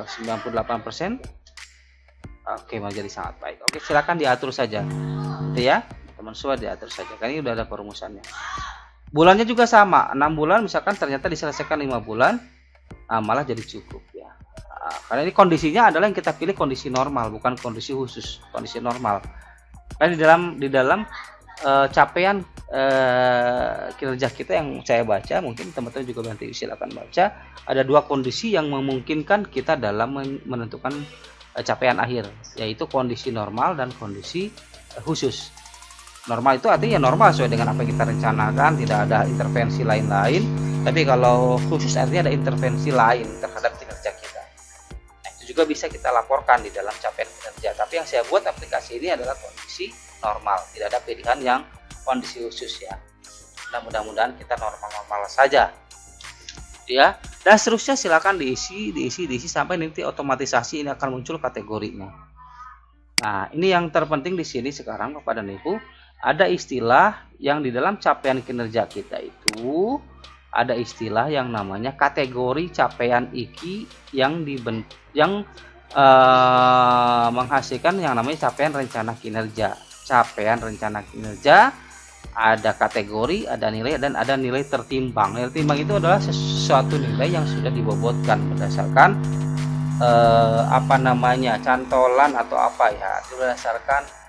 98%. Oke, malah jadi sangat baik. Oke, silakan diatur saja. Itu ya, teman semua diatur saja. Kan ini udah ada perumusannya. Bulannya juga sama, 6 bulan misalkan ternyata diselesaikan 5 bulan, malah jadi cukup ya. Karena ini kondisinya adalah yang kita pilih kondisi normal, bukan kondisi khusus, kondisi normal. Karena di dalam capaian kinerja kita yang saya baca, mungkin teman-teman juga nanti silakan baca, ada 2 kondisi yang memungkinkan kita dalam menentukan capaian akhir, yaitu kondisi normal dan kondisi khusus. Normal itu artinya normal sesuai dengan apa yang kita rencanakan, tidak ada intervensi lain-lain. Tapi kalau khusus artinya ada intervensi lain terhadap kinerja kita. Nah, itu juga bisa kita laporkan di dalam capaian kinerja. Tapi yang saya buat aplikasi ini adalah kondisi normal, tidak ada pilihan yang kondisi khusus ya. Nah, mudah-mudahan kita normal-normal saja. Ya, dan seterusnya silakan diisi sampai nanti otomatisasi ini akan muncul kategorinya. Nah, ini yang terpenting di sini sekarang kepada Nipu. Ada istilah yang di dalam capaian kinerja kita itu ada istilah yang namanya kategori capaian IKI yang menghasilkan yang namanya capaian rencana kinerja. Capaian rencana kinerja ada kategori, ada nilai, dan ada nilai tertimbang. Nilai tertimbang itu adalah sesuatu nilai yang sudah dibobotkan berdasarkan cantolan atau apa ya, itu berdasarkan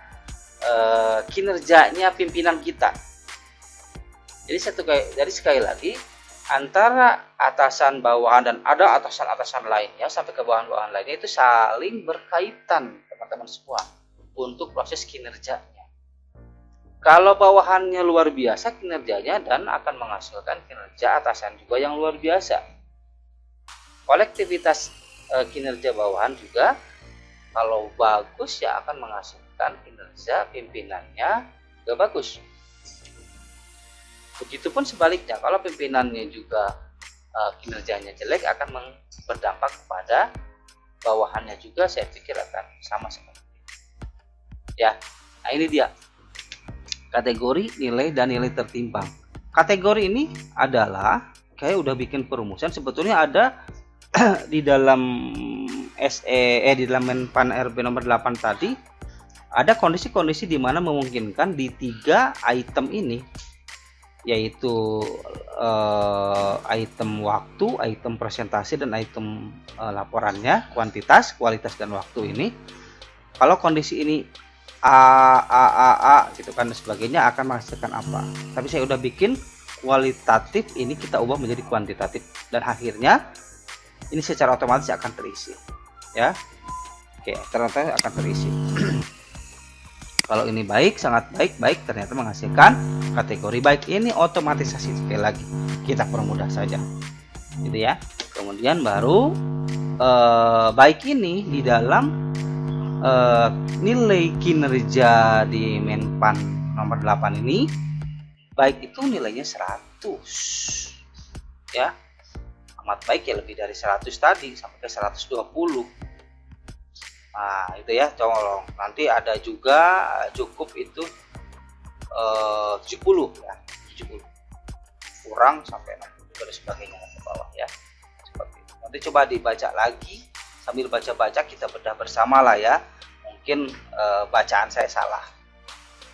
kinerjanya pimpinan kita. Jadi sekali lagi, antara atasan bawahan dan ada atasan-atasan lainnya sampai ke bawahan-bawahan lainnya itu saling berkaitan teman-teman semua untuk proses kinerjanya. Kalau bawahannya luar biasa kinerjanya dan akan menghasilkan kinerja atasan juga yang luar biasa. Kolektivitas kinerja bawahan juga kalau bagus ya akan menghasilkan kinerja pimpinannya juga bagus. Begitupun sebaliknya, kalau pimpinannya juga kinerjanya jelek akan berdampak kepada bawahannya juga, saya pikir akan sama seperti itu. Ya, nah ini dia kategori, nilai, dan nilai tertimbang. Kategori ini adalah kayak udah bikin perumusan, sebetulnya ada di dalam di dalam Menpan RB nomor 8 tadi ada kondisi-kondisi di mana memungkinkan di 3 item ini, yaitu item waktu, item presentasi, dan item laporannya, kuantitas, kualitas, dan waktu ini. Kalau kondisi ini A gitu kan dan sebagainya akan menghasilkan apa. Tapi saya udah bikin kualitatif, ini kita ubah menjadi kuantitatif, dan akhirnya ini secara otomatis akan terisi. Ya, oke, ternyata akan terisi. Kalau ini baik, sangat baik, ternyata menghasilkan kategori baik. Ini otomatisasi, sekali lagi kita permudah saja, gitu ya. Kemudian baru baik ini di dalam nilai kinerja di Menpan nomor 8 ini, baik itu nilainya 100 ya, amat baik ya, lebih dari 100 tadi sampai ke 120. Nah itu ya, colong. Nanti ada juga cukup itu 70 ya, 70 kurang sampai 60 dan sebagainya ke bawah ya, seperti itu. Nanti coba dibaca lagi, sambil baca-baca kita bedah bersama lah ya. Mungkin bacaan saya salah,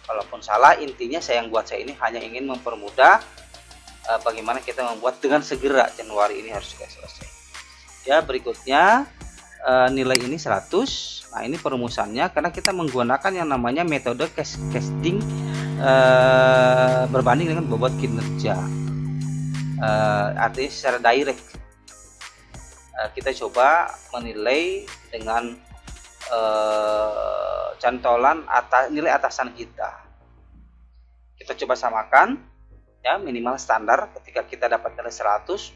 walaupun salah, intinya saya yang buat saya ini hanya ingin mempermudah bagaimana kita membuat dengan segera. Januari ini harus sudah selesai ya. Berikutnya nilai ini 100. Nah ini perumusannya, karena kita menggunakan yang namanya metode cascading berbanding dengan bobot kinerja, artinya secara direct. Kita coba menilai dengan cantolan nilai atasan kita. Kita coba samakan ya, minimal standar. Ketika kita dapat nilai 100,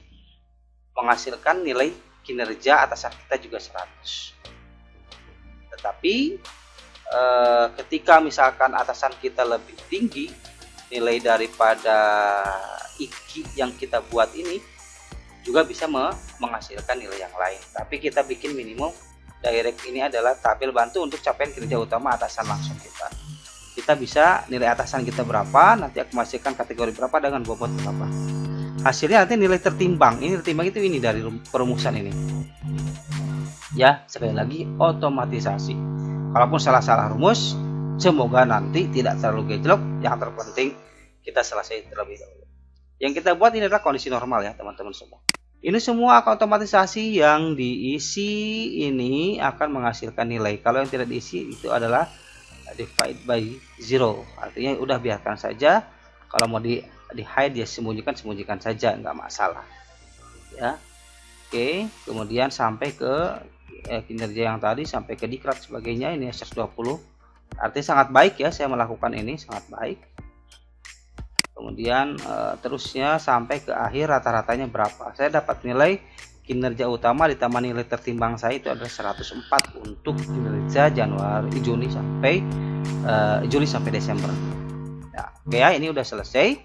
menghasilkan nilai kinerja atasan kita juga 100. Tetapi ketika misalkan atasan kita lebih tinggi nilai daripada IKI yang kita buat ini, juga bisa menghasilkan nilai yang lain. Tapi kita bikin minimum direct ini adalah tabel bantu untuk capaian kinerja utama atasan langsung kita. Kita bisa nilai atasan kita berapa, nanti akan menghasilkan kategori berapa dengan bobot berapa. Hasilnya nanti nilai tertimbang. Ini tertimbang itu ini dari perumusan ini. Ya, sekali lagi otomatisasi. Kalaupun salah-salah rumus, semoga nanti tidak terlalu gejlok. Yang terpenting kita selesai terlebih dahulu. Yang kita buat ini adalah kondisi normal ya teman-teman semua. Ini semua otomatisasi yang diisi ini akan menghasilkan nilai. Kalau yang tidak diisi itu adalah divide by 0. Artinya udah biarkan saja. Kalau mau di hide ya sembunyikan saja, nggak masalah. Ya. Oke, kemudian sampai ke kinerja yang tadi, sampai ke diklat sebagainya, ini 120. Artinya sangat baik ya saya melakukan ini, sangat baik. Kemudian terusnya sampai ke akhir rata-ratanya berapa. Saya dapat nilai kinerja utama ditambah nilai tertimbang saya itu adalah 104 untuk kinerja Juni sampai Desember. Nah, oke ya, ini udah selesai.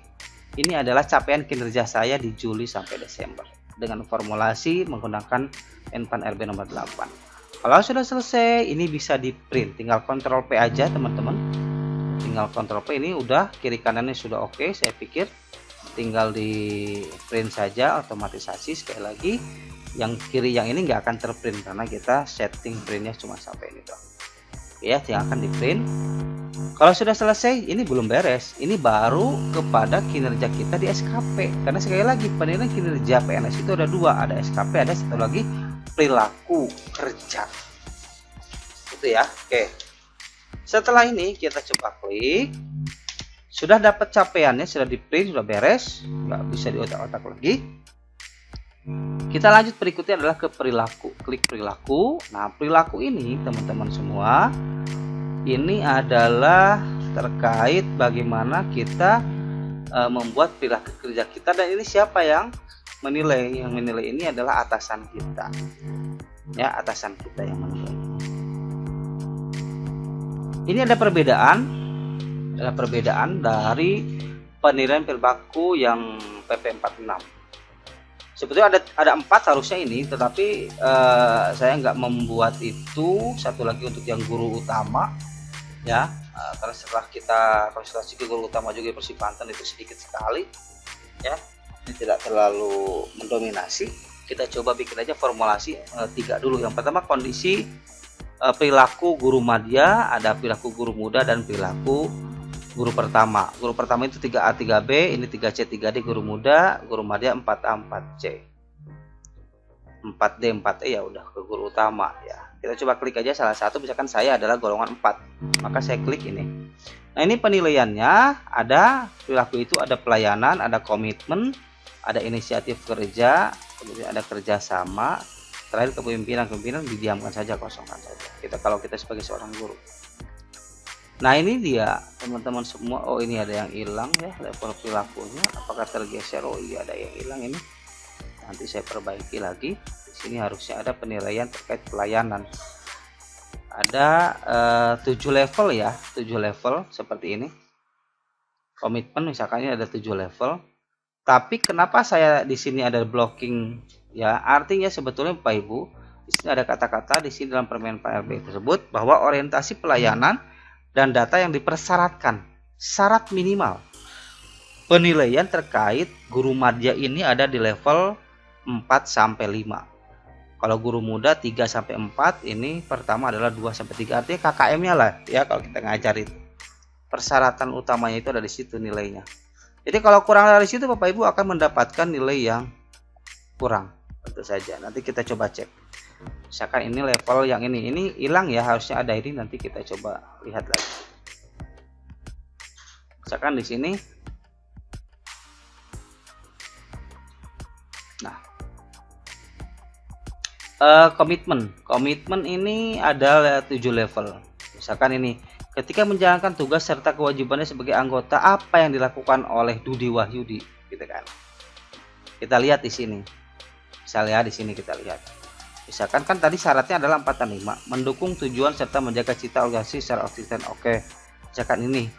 Ini adalah capaian kinerja saya di Juli sampai Desember dengan formulasi menggunakan Enpan RB nomor 8. Kalau sudah selesai, ini bisa di print. Tinggal Ctrl P aja teman-teman. Tinggal Ctrl P, ini udah kiri kanannya sudah oke. Saya pikir tinggal di print saja, otomatisasi. Sekali lagi, yang kiri yang ini nggak akan terprint karena kita setting printnya cuma sampai ini doang. Ya, tinggal akan di print. Kalau sudah selesai, ini belum beres. Ini baru kepada kinerja kita di SKP. Karena sekali lagi penilaian kinerja PNS itu ada dua, ada SKP, ada satu lagi perilaku kerja. Itu ya. Oke. Setelah ini kita coba klik. Sudah dapat capaiannya, sudah di print, sudah beres, nggak bisa diotak-otak lagi. Kita lanjut, berikutnya adalah ke perilaku. Klik perilaku. Nah, perilaku ini teman-teman semua, ini adalah terkait bagaimana kita membuat perilaku kerja kita, dan ini siapa yang menilai? Yang menilai ini adalah atasan kita. Ya, atasan kita yang menilai. Ini ada perbedaan dari penilaian perilaku yang PP46. Sebetulnya ada 4 harusnya ini, tetapi saya nggak membuat itu. Satu lagi untuk yang guru utama ya, karena setelah kita konsultasi ke guru utama juga Persib Banten itu sedikit sekali ya, ini tidak terlalu mendominasi. Kita coba bikin aja formulasi 3 dulu. Yang pertama kondisi perilaku guru madya, ada perilaku guru muda dan perilaku guru pertama. Guru pertama itu 3A 3B, ini 3C 3D guru muda, guru madya 4A 4C. 4D 4E ya udah ke guru utama ya. Kita coba klik aja salah satu, misalkan saya adalah golongan 4. Maka saya klik ini. Nah, ini penilaiannya, ada perilaku itu ada pelayanan, ada komitmen, ada inisiatif kerja, kemudian ada kerjasama, terakhir kepemimpinan didiamkan saja, kosongkan saja. Kalau kita sebagai seorang guru. Nah, ini dia teman-teman semua. Oh, ini ada yang hilang ya level perilakunya. Apakah tergeser? Oh iya, ada yang hilang ini. Nanti saya perbaiki lagi. Di sini harusnya ada penilaian terkait pelayanan. Ada 7 level ya, 7 level seperti ini. Komitmen misalkan ini ada 7 level. Tapi kenapa saya di sini ada blocking ya? Artinya sebetulnya Bapak Ibu, di sini ada kata-kata di sini dalam permen PRB tersebut bahwa orientasi pelayanan dan data yang dipersyaratkan. Syarat minimal penilaian terkait guru madya ini ada di level 4 sampai 5. Kalau guru muda 3 sampai 4, ini pertama adalah 2 sampai 3. Artinya KKM-nya lah ya kalau kita ngajar itu. Persyaratan utamanya itu ada di situ nilainya. Jadi kalau kurang dari situ Bapak Ibu akan mendapatkan nilai yang kurang. Tentu saja. Nanti kita coba cek. Misalkan ini level yang ini hilang ya, harusnya ada ini, nanti kita coba lihat lagi. Misalkan di sini. Nah, komitmen ini ada 7 level. Misalkan ini, ketika menjalankan tugas serta kewajibannya sebagai anggota, apa yang dilakukan oleh Dudi Wahyudi, gitu kan? Kita lihat di sini. Misalnya di sini kita lihat. Misalkan kan tadi syaratnya adalah 4 dan 5, mendukung tujuan serta menjaga cita organisasi secara konsisten. Oke. Misalkan ini.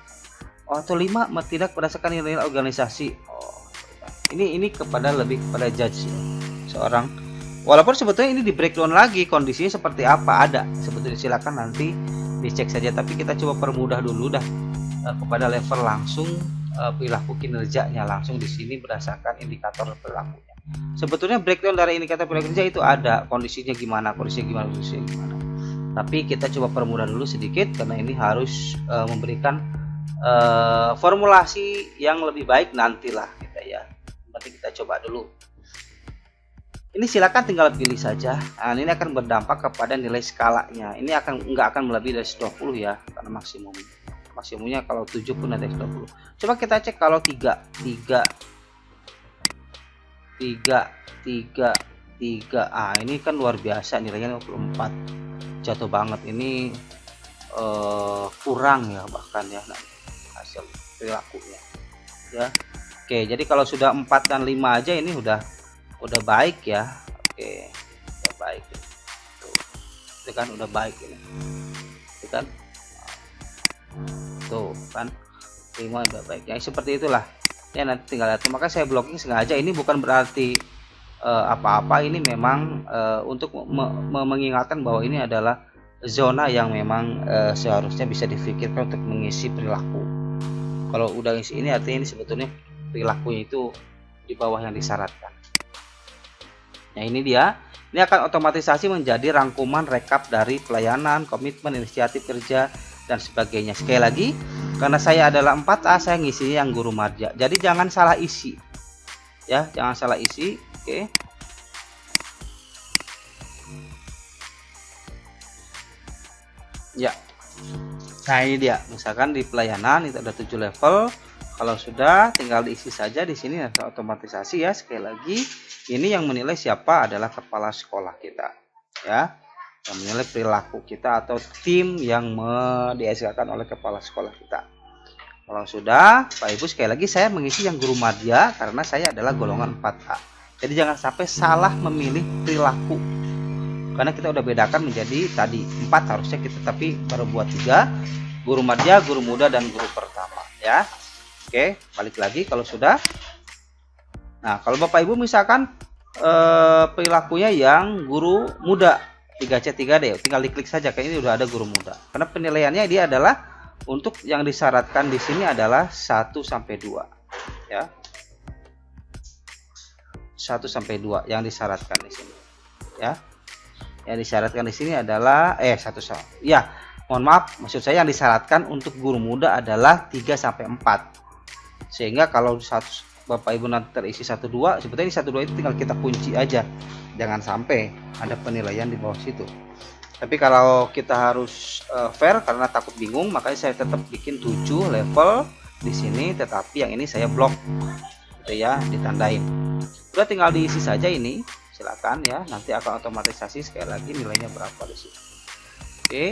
Oh, atau 5 tidak berdasarkan nilai organisasi. Oh. Ini lebih kepada judge ya. Seorang, walaupun sebetulnya ini di breakdown lagi kondisinya seperti apa, ada. Sebetulnya silakan nanti dicek saja, tapi kita coba permudah dulu dah kepada level langsung perilaku kinerjanya langsung di sini berdasarkan indikator perilakunya. Sebetulnya breakdown dari indikator perilaku kerja itu ada kondisinya gimana. Tapi kita coba permudah dulu sedikit karena ini harus memberikan formulasi yang lebih baik nantilah kita ya. kita coba dulu. Ini silakan tinggal pilih saja. Nah, ini akan berdampak kepada nilai skalanya. Ini nggak akan melebihi dari 120 ya, karena maksimumnya kalau 7 pun ada 120. Coba kita cek kalau 3. Ini kan luar biasa, nilainya 54. Jatuh banget ini, kurang ya bahkan ya hasil perilakunya ya. Oke, jadi kalau sudah 4 dan 5 aja ini udah baik ya. Oke, udah baik itu kan, udah baik ini itu kan, tuh kan 5 udah baik ya, seperti itulah ya. Nanti tinggal lihat. Maka saya blocking sengaja, ini bukan berarti apa-apa, ini memang untuk mengingatkan bahwa ini adalah zona yang memang seharusnya bisa difikirkan untuk mengisi perilaku. Kalau udah isi ini artinya ini sebetulnya perilakunya itu di bawah yang disyaratkan. Nah, ini dia. Ini akan otomatisasi menjadi rangkuman rekap dari pelayanan, komitmen, inisiatif kerja dan sebagainya. Sekali lagi, karena saya adalah 4A, saya ngisinya yang guru madya. Jadi jangan salah isi. Ya, jangan salah isi. Oke. Ya. Nah, ini dia. Misalkan di pelayanan itu ada 7 level. Kalau sudah, tinggal diisi saja di sini ada otomatisasi ya. Sekali lagi, ini yang menilai siapa adalah kepala sekolah kita, ya. Yang menilai perilaku kita atau tim yang dihasilkan oleh kepala sekolah kita. Kalau sudah, Pak Ibu, sekali lagi saya mengisi yang guru madya karena saya adalah golongan 4A. Jadi jangan sampai salah memilih perilaku. Karena kita udah bedakan menjadi tadi 4 harusnya kita, tapi baru buat 3, guru madya, guru muda, dan guru pertama ya. Oke, balik lagi kalau sudah. Nah, kalau Bapak Ibu misalkan perilakunya yang guru muda 3C 3D, tinggal diklik saja, kayak ini udah ada guru muda. Karena penilaiannya dia adalah untuk yang disyaratkan di sini adalah 1 sampai 2 ya. 1 sampai 2 yang disyaratkan di sini ya. Yang disyaratkan di sini adalah ya, mohon maaf, maksud saya yang disyaratkan untuk guru muda adalah 3 sampai 4. Sehingga kalau Bapak Ibu nanti terisi 1 2, sebetulnya di 1 2 itu tinggal kita kunci aja. Jangan sampai ada penilaian di bawah situ. Tapi kalau kita harus fair karena takut bingung, makanya saya tetap bikin 7 level di sini, tetapi yang ini saya blok gitu ya, ditandain. Udah tinggal diisi saja ini. Silakan ya, nanti akan otomatisasi sekali lagi nilainya berapa di sini. Oke,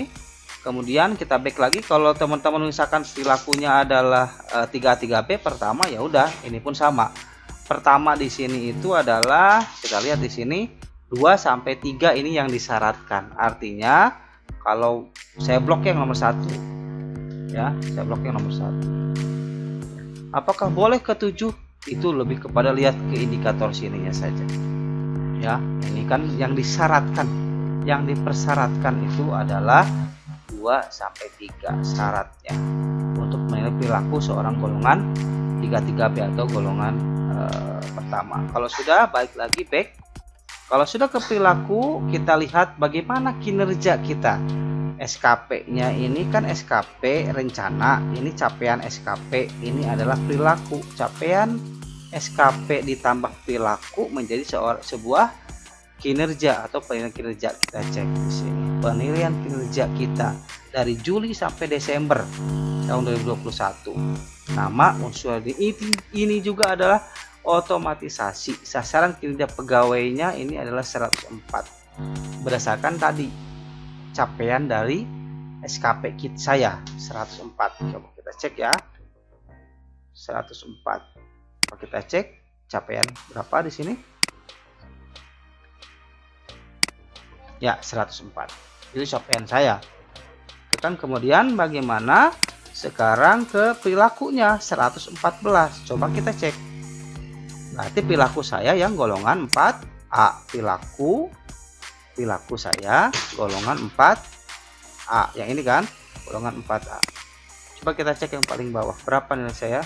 kemudian kita back lagi. Kalau teman-teman misalkan perilakunya adalah 3B pertama, ya udah, ini pun sama. Pertama di sini itu adalah, kita lihat di sini 2 sampai 3 ini yang disyaratkan. Artinya kalau saya blok yang nomor 1 ya, saya blok yang nomor 1. Apakah boleh ke 7? Itu lebih kepada lihat ke indikator sininya saja. Ya, ini kan yang disyaratkan, yang dipersyaratkan itu adalah 2 sampai 3 syaratnya untuk menilai perilaku seorang golongan 33B atau golongan pertama. Kalau sudah, balik lagi back. Kalau sudah ke perilaku, kita lihat bagaimana kinerja kita. SKP-nya ini kan SKP rencana, ini capaian SKP, ini adalah perilaku. Capaian SKP ditambah perilaku menjadi sebuah kinerja atau penilaian kinerja. Kita cek di sini penilaian kinerja kita dari Juli sampai Desember tahun 2021. Nama unsur ini juga adalah otomatisasi. Sasaran kinerja pegawainya ini adalah 104 berdasarkan tadi capaian dari SKP kit saya 104. Coba kita cek ya, 104. Kita cek capaian berapa di sini. Ya, 104. Itu capaian saya. Kan kemudian bagaimana sekarang ke perilakunya 114. Coba kita cek. Berarti perilaku saya yang golongan 4A. Perilaku saya golongan 4A. Yang ini kan golongan 4A. Coba kita cek yang paling bawah. Berapa nilai saya?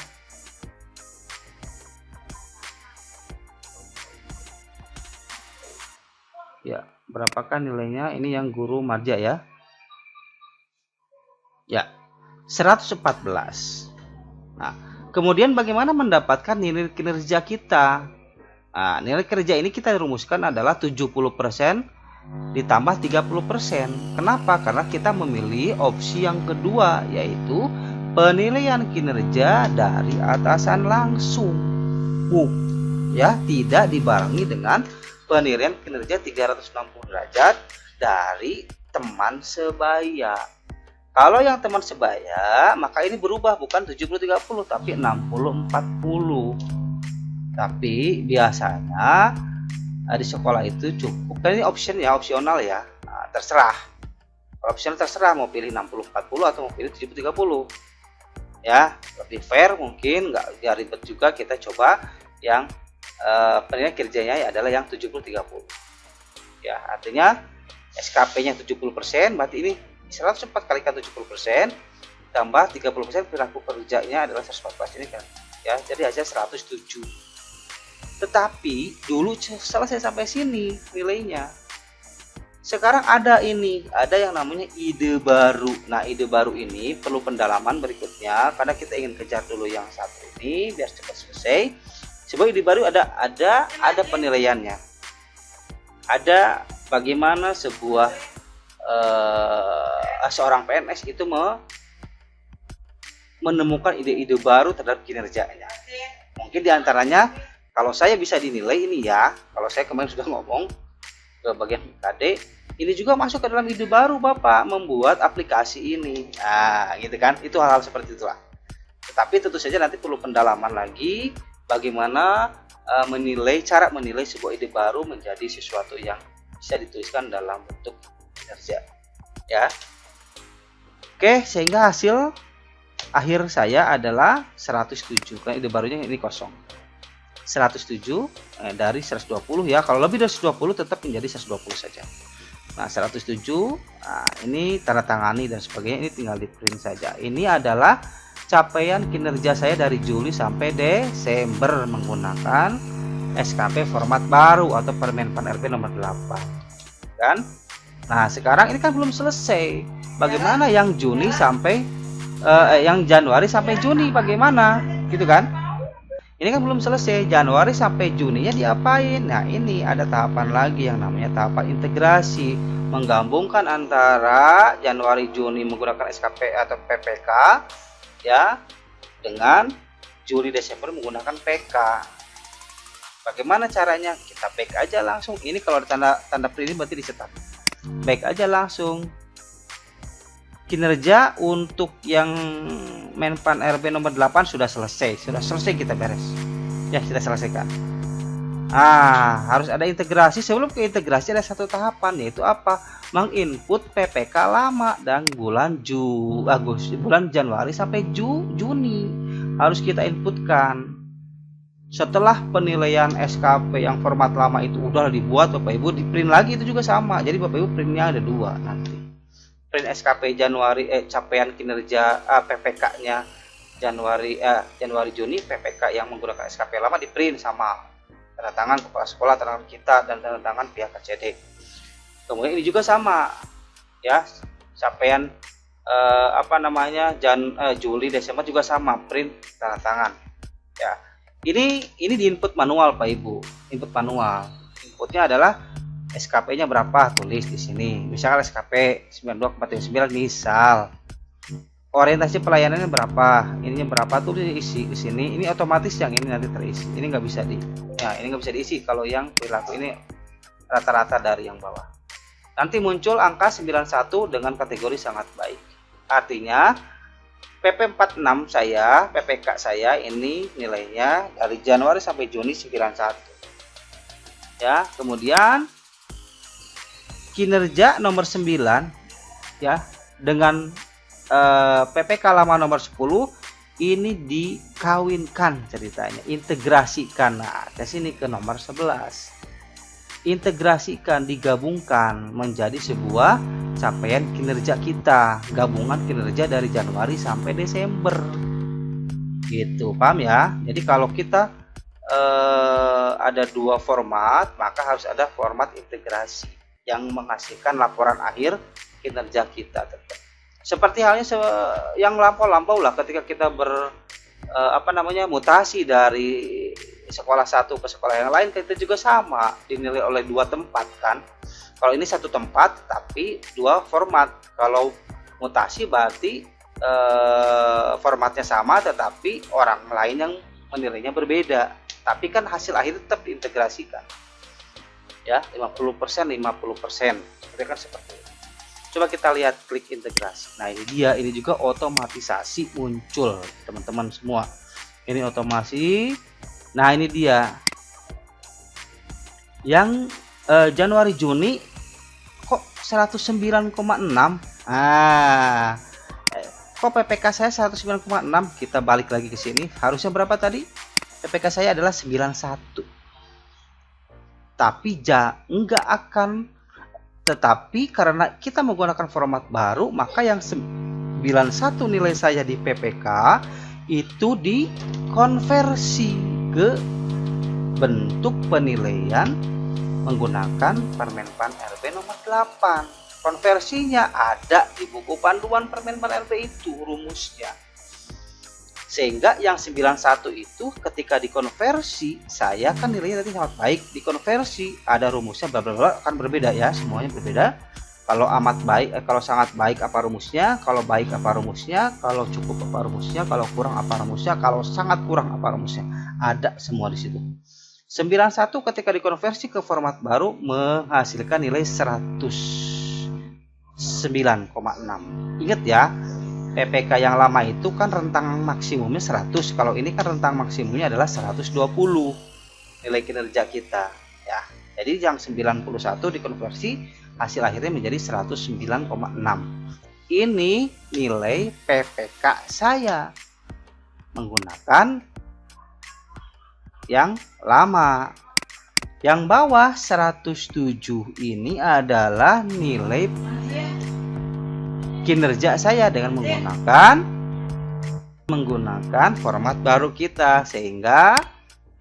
Ya, berapakah nilainya? Ini yang guru madya ya. Ya, 114. Nah, kemudian bagaimana mendapatkan nilai kinerja kita? Nah, nilai kerja ini kita rumuskan adalah 70% ditambah 30%. Kenapa? Karena kita memilih opsi yang kedua, yaitu penilaian kinerja dari atasan langsung. Ya, tidak dibarengi dengan penilaian kinerja 360 derajat dari teman sebaya. Kalau yang teman sebaya, maka ini berubah, bukan 70-30 tapi 60-40. Tapi biasanya di sekolah itu cukup, kan ini opsional ya. Nah, terserah. Opsional terserah mau pilih 60-40 atau mau pilih 70-30. Ya, lebih fair mungkin, nggak ribet juga, kita coba yang penilaian kerjanya adalah yang 70-30. Ya, artinya SKP-nya 70%, berarti ini 104 kalikan 70% tambah 30% perilaku kerjanya adalah 114 ini kan. Ya, jadi hasil 107. Tetapi dulu selesai sampai sini nilainya. Sekarang ada yang namanya ide baru. Nah, ide baru ini perlu pendalaman berikutnya karena kita ingin kejar dulu yang satu ini biar cepat selesai. Sebuah ide baru ada penilaiannya. Ada bagaimana seorang PNS itu menemukan ide-ide baru terhadap kinerjanya. Mungkin diantaranya, kalau saya bisa dinilai ini ya, kalau saya kemarin sudah ngomong ke bagian KD, ini juga masuk ke dalam ide baru Bapak, membuat aplikasi ini. Nah, gitu kan, itu hal-hal seperti itulah. Tetapi tentu saja nanti perlu pendalaman lagi, bagaimana cara menilai sebuah ide baru menjadi sesuatu yang bisa dituliskan dalam bentuk kinerja. Ya. Oke, sehingga hasil akhir saya adalah 107. Karena ide barunya ini kosong. 107 dari 120 ya. Kalau lebih dari 120 tetap menjadi 120 saja. Nah, 107 ini tanda tangani dan sebagainya, ini tinggal di print saja. Ini adalah capaian kinerja saya dari Juli sampai Desember menggunakan SKP format baru atau Permenpan RB nomor 8. Kan? Nah, sekarang ini kan belum selesai. Bagaimana yang Juni sampai yang Januari sampai Juni bagaimana? Gitu kan? Ini kan belum selesai. Januari sampai Juninya diapain? Nah, ini ada tahapan lagi yang namanya tahapan integrasi, menggabungkan antara Januari Juni menggunakan SKP atau PPK ya dengan Juli Desember menggunakan PK. Bagaimana caranya? Kita back aja langsung. Ini kalau ada tanda print berarti dicetak. Back aja langsung. Kinerja untuk yang Menpan RB nomor 8 sudah selesai kita beres. Ya, kita selesaikan. Harus ada integrasi. Sebelum ke integrasi ada satu tahapan, yaitu apa? Menginput PPK lama dan bulan Januari sampai Juni harus kita inputkan. Setelah penilaian SKP yang format lama itu udah dibuat, Bapak Ibu di print lagi, itu juga sama. Jadi Bapak Ibu printnya ada dua nanti. Print SKP Januari capaian kinerja PPK-nya Januari Juni, PPK yang menggunakan SKP lama di print sama tanda tangan kepala sekolah, tanda tangan kita, dan tanda tangan pihak KCD. Kemudian ini juga sama ya, capaian Juli Desember juga sama, print tanda tangan ya. Ini di input manual Pak Ibu, input manual. Inputnya adalah SKP-nya berapa, tulis di sini. Misalkan SKP 92,39 misal. Orientasi pelayanannya berapa, ininya berapa, tulis diisi di sini. Ini otomatis yang ini nanti terisi. Ini nggak bisa ini nggak bisa diisi kalau yang perilaku ini rata-rata dari yang bawah. Nanti muncul angka 91 dengan kategori sangat baik. Artinya PP46 saya, PPK saya ini nilainya dari Januari sampai Juni 91. Ya, kemudian kinerja nomor 9 ya dengan PPK lama nomor 10 ini dikawinkan ceritanya, integrasikan. Nah, ke sini ke nomor 11. Integrasikan, digabungkan menjadi sebuah capaian kinerja kita, gabungan kinerja dari Januari sampai Desember. Gitu, paham ya? Jadi kalau kita ada dua format, maka harus ada format integrasi yang menghasilkan laporan akhir kinerja kita. Seperti halnya yang lampau-lampau lah, ketika kita mutasi dari sekolah satu ke sekolah yang lain kita juga sama dinilai oleh dua tempat kan. Kalau ini satu tempat tapi dua format. Kalau mutasi berarti formatnya sama tetapi orang lain yang menilainya berbeda. Tapi kan hasil akhir tetap diintegrasikan. Ya, 50% 50%. Seperti kan seperti itu. Coba kita lihat klik integrasi. Nah, ini dia, ini juga otomatisasi muncul, teman-teman semua. Ini otomasi. Nah, ini dia. Yang Januari Juni kok 109,6. Kok PPK saya 109,6? Kita balik lagi ke sini. Harusnya berapa tadi? PPK saya adalah 91. Tapi enggak akan, tetapi karena kita menggunakan format baru, maka yang 91 nilai saya di PPK itu dikonversi ke bentuk penilaian menggunakan Permenpan RB nomor 8. Konversinya ada di buku panduan Permenpan RB itu rumusnya. Sehingga yang 91 itu ketika dikonversi, saya kan nilainya tadi sangat baik, dikonversi ada rumusnya bla bla bla, akan berbeda ya, semuanya berbeda. Kalau amat baik, kalau sangat baik apa rumusnya, kalau baik apa rumusnya, kalau cukup apa rumusnya, kalau kurang apa rumusnya, kalau sangat kurang apa rumusnya. Ada semua di situ. 91 ketika dikonversi ke format baru menghasilkan nilai 109,6. Ingat ya, PPK yang lama itu kan rentang maksimumnya 100. Kalau ini kan rentang maksimumnya adalah 120 nilai kinerja kita ya. Jadi yang 91 dikonversi hasil akhirnya menjadi 109,6. Ini nilai PPK saya menggunakan yang lama. Yang bawah 107 ini adalah nilai kinerja saya dengan menggunakan format baru kita, sehingga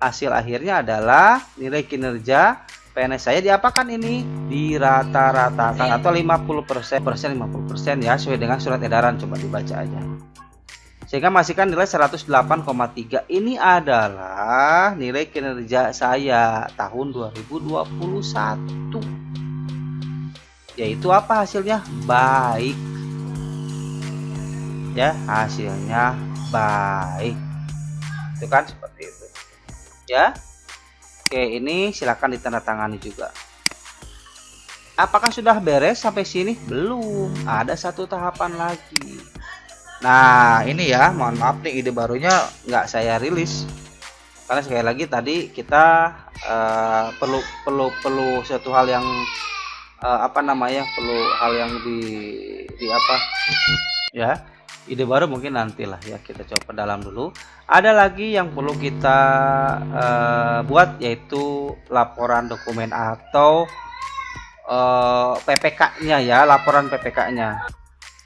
hasil akhirnya adalah nilai kinerja PNS saya diapakan ini? Dirata-ratakan atau 50% ya, sesuai dengan surat edaran. Coba dibaca aja. Sehingga menghasilkan nilai 108,3. Ini adalah nilai kinerja saya tahun 2021. Yaitu apa hasilnya? Baik. Ya, hasilnya baik. Itu kan seperti itu. Ya. Oke, ini silakan ditandatangani juga. Apakah sudah beres sampai sini? Belum. Ada satu tahapan lagi. Nah, ini ya, mohon maaf nih, ide barunya nggak saya rilis. Karena sekali lagi tadi kita perlu suatu hal yang perlu hal yang di apa? Ya. Ide baru mungkin nantilah ya, kita coba dalam dulu. Ada lagi yang perlu kita buat, yaitu laporan dokumen atau PPK-nya ya, laporan PPK-nya.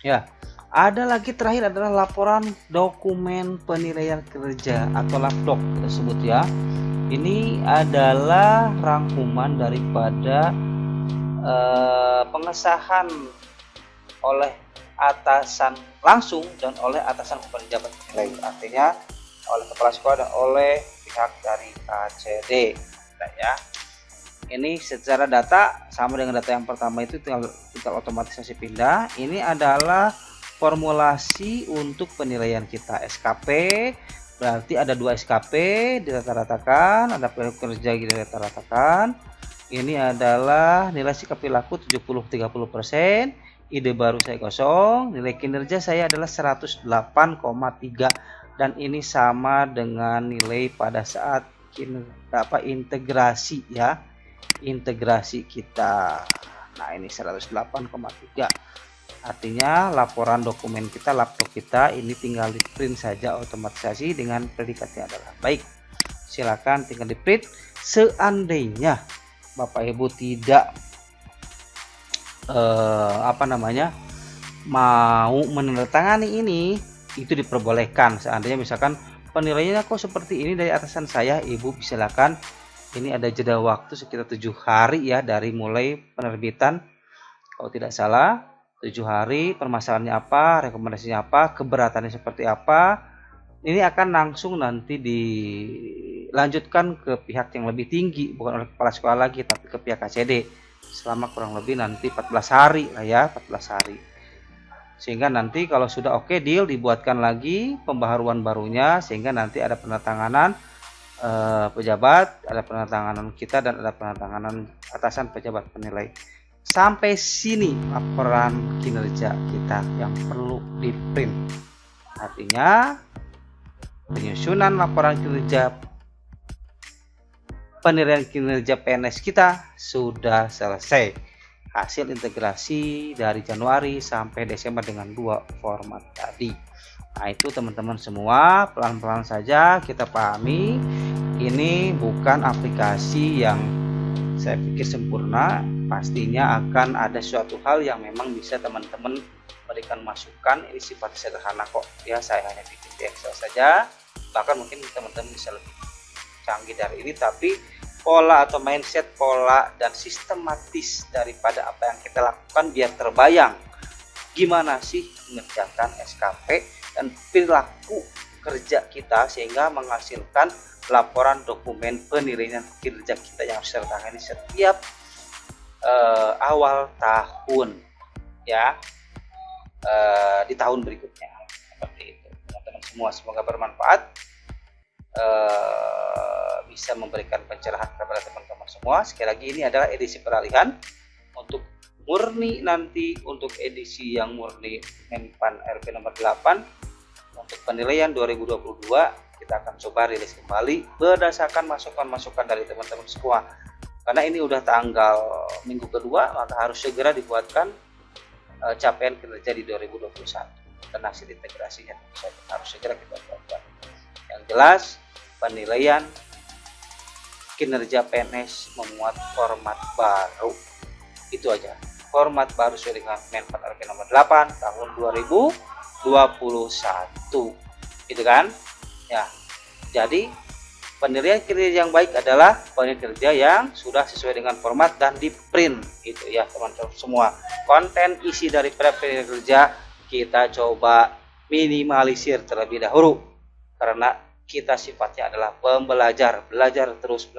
Ya, ada lagi terakhir adalah laporan dokumen penilaian kinerja atau LAPDOK tersebut ya. Ini adalah rangkuman daripada pengesahan oleh atasan langsung dan oleh atasan pejabat nilai, artinya oleh kepala sekolah dan oleh pihak dari KCD. Nah, ya, ini secara data sama dengan data yang pertama itu, tinggal otomatisasi pindah. Ini adalah formulasi untuk penilaian kita SKP, berarti ada 2 SKP dirata-ratakan, ada pekerja dirata-ratakan. Ini adalah nilai sikap perilaku 70-30%. Ide baru saya kosong, nilai kinerja saya adalah 108,3, dan ini sama dengan nilai pada saat integrasi ya, integrasi kita. Nah, ini 108,3. Artinya laporan dokumen kita, laptop kita ini tinggal di print saja, otomatisasi dengan predikatnya adalah baik. Silakan tinggal di print. Seandainya Bapak Ibu tidak mau menandatangani ini, itu diperbolehkan. Seandainya misalkan penilaiannya kok seperti ini dari atasan saya, Ibu silakan, ini ada jeda waktu sekitar 7 hari ya, dari mulai penerbitan, kalau tidak salah 7 hari, permasalahannya apa, rekomendasinya apa, keberatannya seperti apa, ini akan langsung nanti dilanjutkan ke pihak yang lebih tinggi, bukan oleh kepala sekolah lagi, tapi ke pihak KCD selama kurang lebih nanti 14 hari lah ya, 14 hari. Sehingga nanti kalau sudah oke deal, dibuatkan lagi pembaharuan barunya, sehingga nanti ada penandatanganan pejabat, ada penandatanganan kita, dan ada penandatanganan atasan pejabat penilai. Sampai sini laporan kinerja kita yang perlu di print. Artinya penyusunan laporan kinerja penilaian kinerja PNS kita sudah selesai. Hasil integrasi dari Januari sampai Desember dengan 2 format tadi. Nah, itu teman-teman semua, pelan-pelan saja kita pahami. Ini bukan aplikasi yang saya pikir sempurna. Pastinya akan ada suatu hal yang memang bisa teman-teman berikan masukan. Ini sifatnya sederhana kok ya, saya hanya bikin di Excel saja. Bahkan mungkin teman-teman bisa lebih canggih dari ini, tapi pola atau mindset, pola dan sistematis daripada apa yang kita lakukan biar terbayang gimana sih mengerjakan SKP dan perilaku kerja kita sehingga menghasilkan laporan dokumen penilaian kinerja kita yang harus tertangani setiap awal tahun ya, di tahun berikutnya. Seperti itu teman-teman semua, semoga bermanfaat, bisa memberikan pencerahan kepada teman-teman semua. Sekali lagi, ini adalah edisi peralihan untuk murni nanti, untuk edisi yang murni Menpan RP nomor 8 untuk penilaian 2022 kita akan coba rilis kembali berdasarkan masukan-masukan dari teman-teman semua. Karena ini udah tanggal minggu kedua, maka harus segera dibuatkan capaian kinerja di 2021 dan hasil integrasinya harus segera kita buatkan. Yang jelas, penilaian kinerja PNS memuat format baru. Itu aja. Format baru sesuai dengan Menpan RP nomor 8 tahun 2021. Gitu kan? Ya. Jadi, penilaian kinerja yang baik adalah penilaian kinerja yang sudah sesuai dengan format dan di print. Itu ya, teman-teman semua. Konten isi dari penilaian kinerja kita coba minimalisir terlebih dahulu. Karena kita sifatnya adalah pembelajar, belajar terus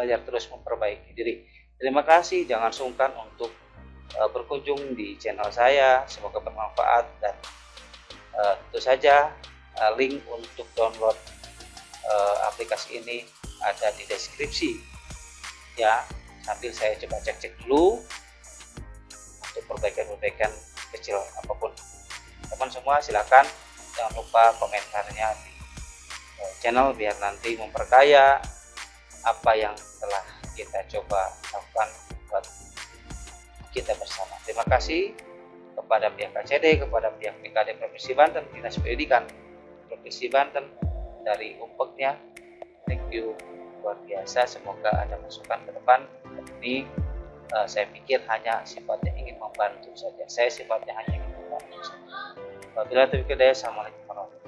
memperbaiki diri. Terima kasih, jangan sungkan untuk berkunjung di channel saya, semoga bermanfaat, dan tentu saja link untuk download aplikasi ini ada di deskripsi ya. Sambil saya coba cek dulu untuk perbaikan kecil apapun. Teman semua silakan, jangan lupa komentarnya di channel biar nanti memperkaya apa yang telah kita coba lakukan buat kita bersama. Terima kasih kepada pihak KCD, kepada pihak PKD Provinsi Banten, Dinas Pendidikan Provinsi Banten dari Umpeknya. Thank you, luar biasa. Semoga ada masukan ke depan. Ini saya pikir hanya sifatnya ingin membantu saja. Saya sifatnya hanya ingin membantu saja. Wabillahi taufiq hidayah. Assalamualaikum warahmatullahi wabarakatuh.